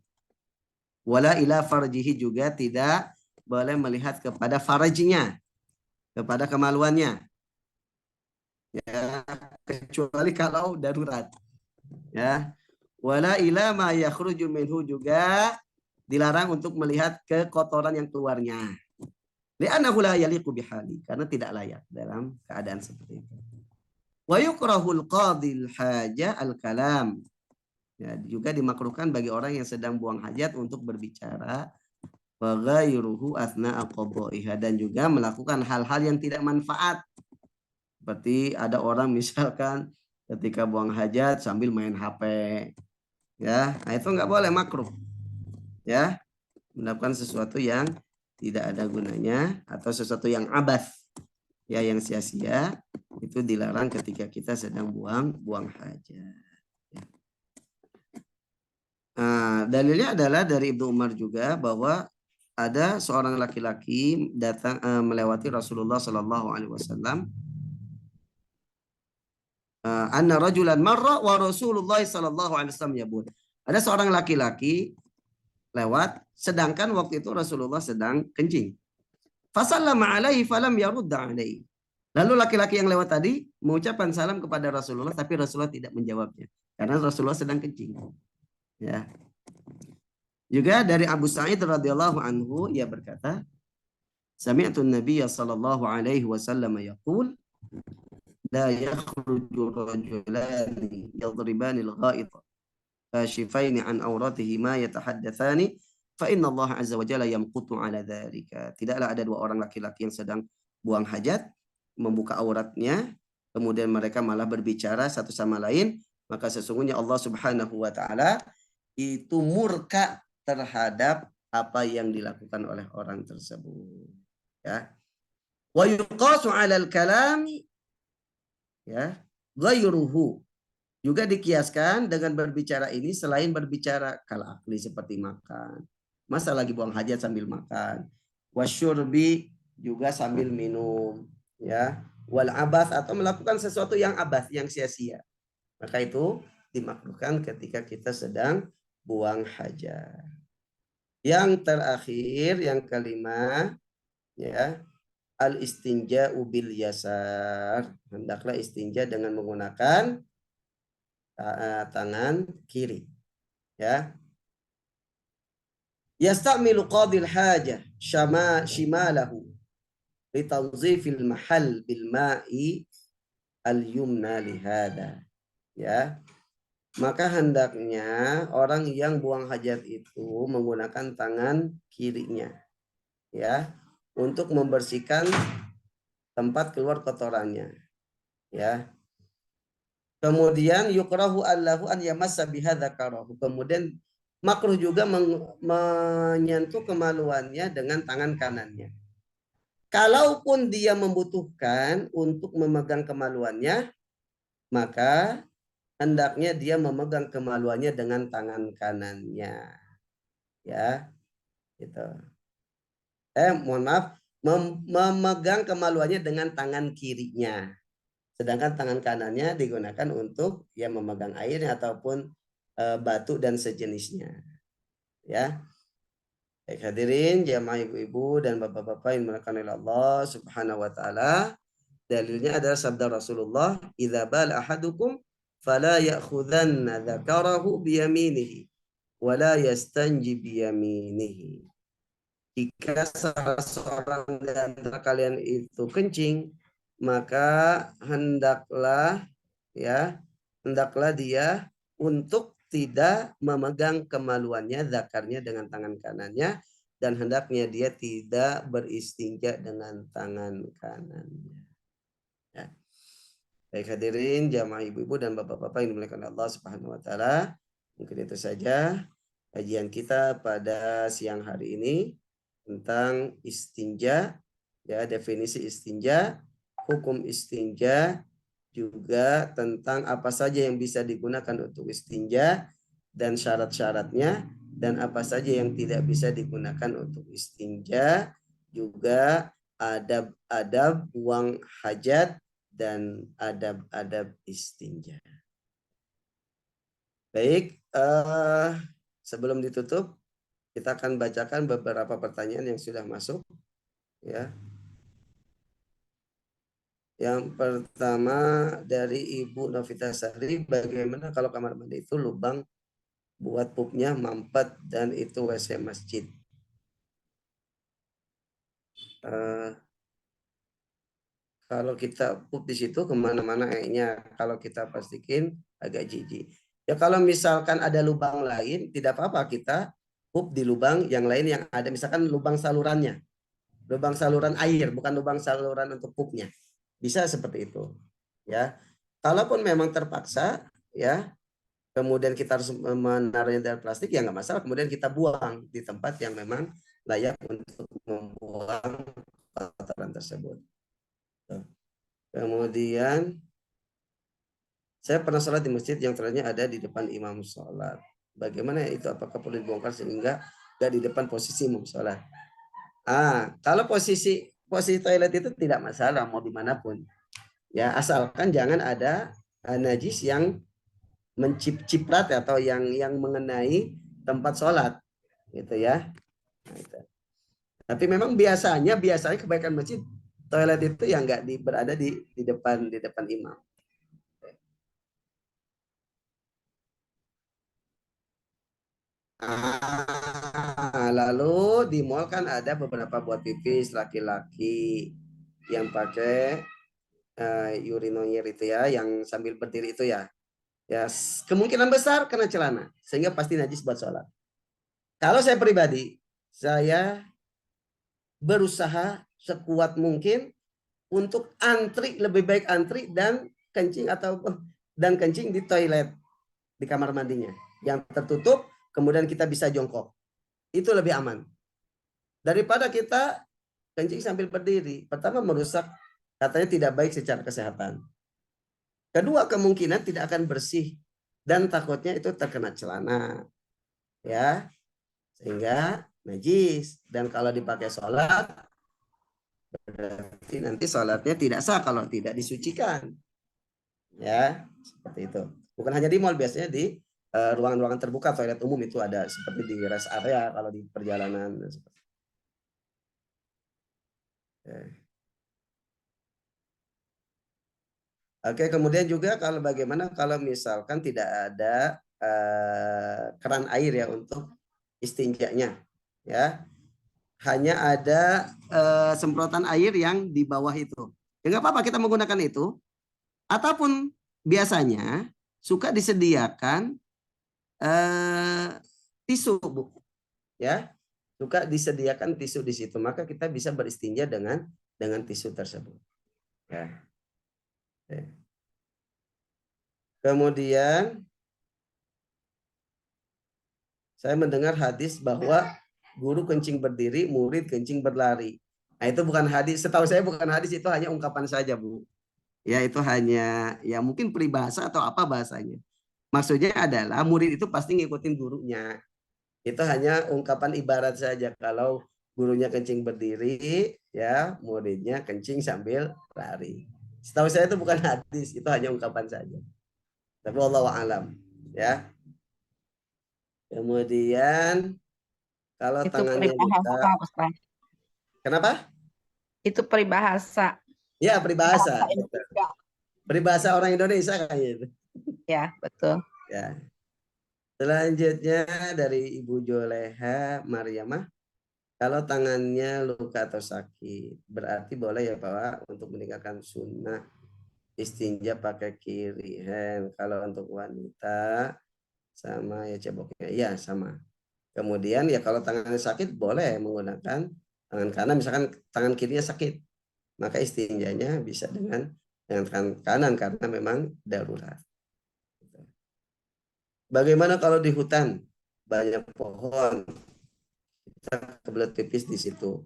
Wala ila farjihi, juga tidak boleh melihat kepada farjinya, kepada kemaluannya. Ya, kecuali kalau darurat. Ya. Wala ila ma yakhruju minhu, juga dilarang untuk melihat ke kotoran yang keluarnya. Li'annahu la yaliqu bihali, karena tidak layak dalam keadaan seperti itu. Wa yukrahul qadil hajah al-kalam. Ya, juga dimakruhkan bagi orang yang sedang buang hajat untuk berbicara wa ghairuhu athna'a qadha'iha, dan juga melakukan hal-hal yang tidak manfaat. Seperti ada orang misalkan ketika buang hajat sambil main HP. Ya, nah itu nggak boleh, makruh. Ya, melakukan sesuatu yang tidak ada gunanya atau sesuatu yang abath, ya, yang sia-sia, itu dilarang ketika kita sedang buang hajat. Nah, dalilnya adalah dari Ibnu Umar juga bahwa ada seorang laki-laki datang melewati Rasulullah Shallallahu Alaihi Wasallam. Anna rajulan marra wa Rasulullah Shallallahu Alaihi Wasallam yabud. Ada seorang laki-laki lewat, sedangkan waktu itu Rasulullah sedang kencing. Fasallama alaihi falam yarudda alaihi. Lalu laki-laki yang lewat tadi mengucapkan salam kepada Rasulullah, tapi Rasulullah tidak menjawabnya karena Rasulullah sedang kencing. Ya. Juga dari Abu Sa'id radhiyallahu anhu, ia berkata, sami'tu an-nabiy sallallahu alaihi wasallam yaqul la yakhruju rajulani yadribani al-gha'it kashifaini an awratihi ma yatahaddatsani fa inna Allah azza wa jalla yamqutu ala dzalika. Tidaklah ada dua orang laki-laki yang sedang buang hajat, membuka auratnya, kemudian mereka malah berbicara satu sama lain, maka sesungguhnya Allah Subhanahu wa taala itu murka terhadap apa yang dilakukan oleh orang tersebut. Ya. Wa yuqasu 'alal kalami, ya, ghairuhu. Juga dikiaskan dengan berbicara ini selain berbicara kal akli seperti makan. Masa lagi buang hajat sambil makan. Wasyurbi juga sambil minum, ya. Wal abas atau melakukan sesuatu yang abas, yang sia-sia. Maka itu dimakruhkan ketika kita sedang buang hajat. Yang terakhir, yang kelima, ya, al istinja'u bil yasar. Hendaklah istinja dengan menggunakan tangan kiri. Ya. Yastamilu qadil hajah shimalahu litanzifil mahal bil ma'i al yumna lihada. Ya. Maka hendaknya orang yang buang hajat itu menggunakan tangan kirinya, ya, untuk membersihkan tempat keluar kotorannya, ya. Kemudian yukrahu allahu an yamassa bihadzakarahu. Kemudian makruh juga menyentuh kemaluannya dengan tangan kanannya. Kalaupun dia membutuhkan untuk memegang kemaluannya, maka hendaknya dia memegang kemaluannya dengan tangan kanannya. Ya, gitu. Mohon maaf, memegang kemaluannya dengan tangan kirinya. Sedangkan tangan kanannya digunakan untuk ya memegang air ataupun batu dan sejenisnya. Ya. Baik hadirin, jamaah ibu-ibu dan bapak-bapak yang dimuliakan oleh Allah Subhanahu wa taala. Dalilnya adalah sabda Rasulullah, "Idza bal ahadukum fala ya'khudanna dzakarahu biyaminihi wa la yastanji biyaminihi." Jika salah seorang di antara kalian itu kencing, maka hendaklah dia untuk tidak memegang kemaluannya, zakarnya dengan tangan kanannya, dan hendaknya dia tidak beristinja dengan tangan kanannya. Ya. Baik hadirin, jamaah ibu-ibu dan bapak-bapak yang dimuliakan Allah Subhanahu wa taala. Mungkin itu saja kajian kita pada siang hari ini tentang istinja, ya, definisi istinja, hukum istinja, juga tentang apa saja yang bisa digunakan untuk istinja dan syarat-syaratnya, dan apa saja yang tidak bisa digunakan untuk istinja, juga adab-adab buang hajat dan adab-adab istinja. Baik, sebelum ditutup, kita akan bacakan beberapa pertanyaan yang sudah masuk. Ya. Yang pertama dari Ibu Novitasari, bagaimana kalau kamar mandi itu lubang buat pupnya mampet dan itu WC masjid? Kalau kita pup di situ kemana-mana kayaknya, kalau kita pastikan agak jijik. Ya kalau misalkan ada lubang lain, tidak apa-apa kita pup di lubang yang lain yang ada, misalkan lubang salurannya, lubang saluran air, bukan lubang saluran untuk pupnya. Bisa seperti itu. Ya, kalaupun memang terpaksa, ya, kemudian kita harus menaruhnya dalam plastik, ya nggak masalah. Kemudian kita buang di tempat yang memang layak untuk membuang kotoran tersebut. Kemudian saya pernah sholat di masjid yang ternyata ada di depan imam sholat. Bagaimana itu? Apakah perlu dibongkar sehingga nggak di depan posisi imam sholat? Kalau posisi toilet itu tidak masalah mau dimanapun. Ya, asalkan jangan ada najis yang menciprat atau yang mengenai tempat sholat, gitu ya. Nah, itu. Tapi memang biasanya kebaikan masjid toilet itu yang nggak berada di depan imam. Lalu di mall kan ada beberapa buat pipis laki-laki yang pakai urinoir itu ya, yang sambil berdiri itu ya. Ya, kemungkinan besar kena celana sehingga pasti najis buat sholat. Kalau saya pribadi, saya berusaha sekuat mungkin untuk antri, lebih baik antri dan kencing di toilet di kamar mandinya yang tertutup, kemudian kita bisa jongkok. Itu lebih aman daripada kita kencing sambil berdiri. Pertama, merusak, katanya tidak baik secara kesehatan. Kedua, kemungkinan tidak akan bersih dan takutnya itu terkena celana, ya, sehingga najis. Dan kalau dipakai sholat, berarti nanti sholatnya tidak sah kalau tidak disucikan, ya, seperti itu. Bukan hanya di mall, biasanya di ruangan-ruangan terbuka, toilet umum itu ada, seperti di rest area kalau di perjalanan. Oke, kemudian juga kalau bagaimana kalau misalkan tidak ada keran air ya untuk istinjanya, ya, hanya ada semprotan air yang di bawah itu. Ya nggak apa-apa kita menggunakan itu. Ataupun biasanya suka disediakan tisu, Bu. Ya, suka disediakan tisu di situ, maka kita bisa beristinja dengan tisu tersebut. Ya. Kemudian saya mendengar hadis bahwa guru kencing berdiri, murid kencing berlari. Nah, itu bukan hadis, setahu saya bukan hadis, itu hanya ungkapan saja, Bu. Ya, itu hanya ya mungkin peribahasa atau apa bahasanya. Maksudnya adalah murid itu pasti ngikutin gurunya. Itu hanya ungkapan ibarat saja. Kalau gurunya kencing berdiri, ya muridnya kencing sambil lari. Setahu saya itu bukan hadis, itu hanya ungkapan saja. Tapi wallahu alam, ya. Kemudian kalau Itu tangannya peribahasa, luka, Ustaz. kenapa? Itu peribahasa. Ya, peribahasa. Bahasa Indonesia. Peribahasa orang Indonesia kayaknya itu. Ya, betul. Ya. Selanjutnya dari Ibu Joleha Mariamah, kalau tangannya luka atau sakit, berarti boleh ya Pak untuk meninggalkan sunnah istinja pakai kiri hand. Kalau untuk wanita sama ya ceboknya, ya sama. Kemudian ya kalau tangannya sakit boleh menggunakan tangan kanan, misalkan tangan kirinya sakit, maka istinjanya bisa dengan tangan kanan karena memang darurat. Bagaimana kalau di hutan banyak pohon, kita kebelet pipis di situ.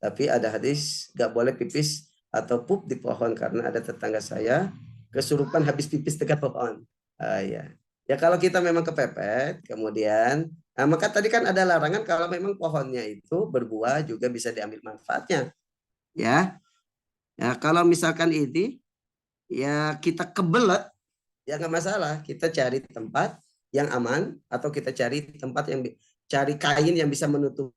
Tapi ada hadis gak boleh pipis atau pup di pohon karena ada tetangga saya kesurupan habis pipis dekat pohon. Ya. Ya kalau kita memang kepepet, kemudian, maka tadi kan ada larangan kalau memang pohonnya itu berbuah juga bisa diambil manfaatnya. Ya, ya kalau misalkan ini, ya kita kebelet, ya nggak masalah. Kita cari tempat yang aman atau kita cari tempat yang cari kain yang bisa menutup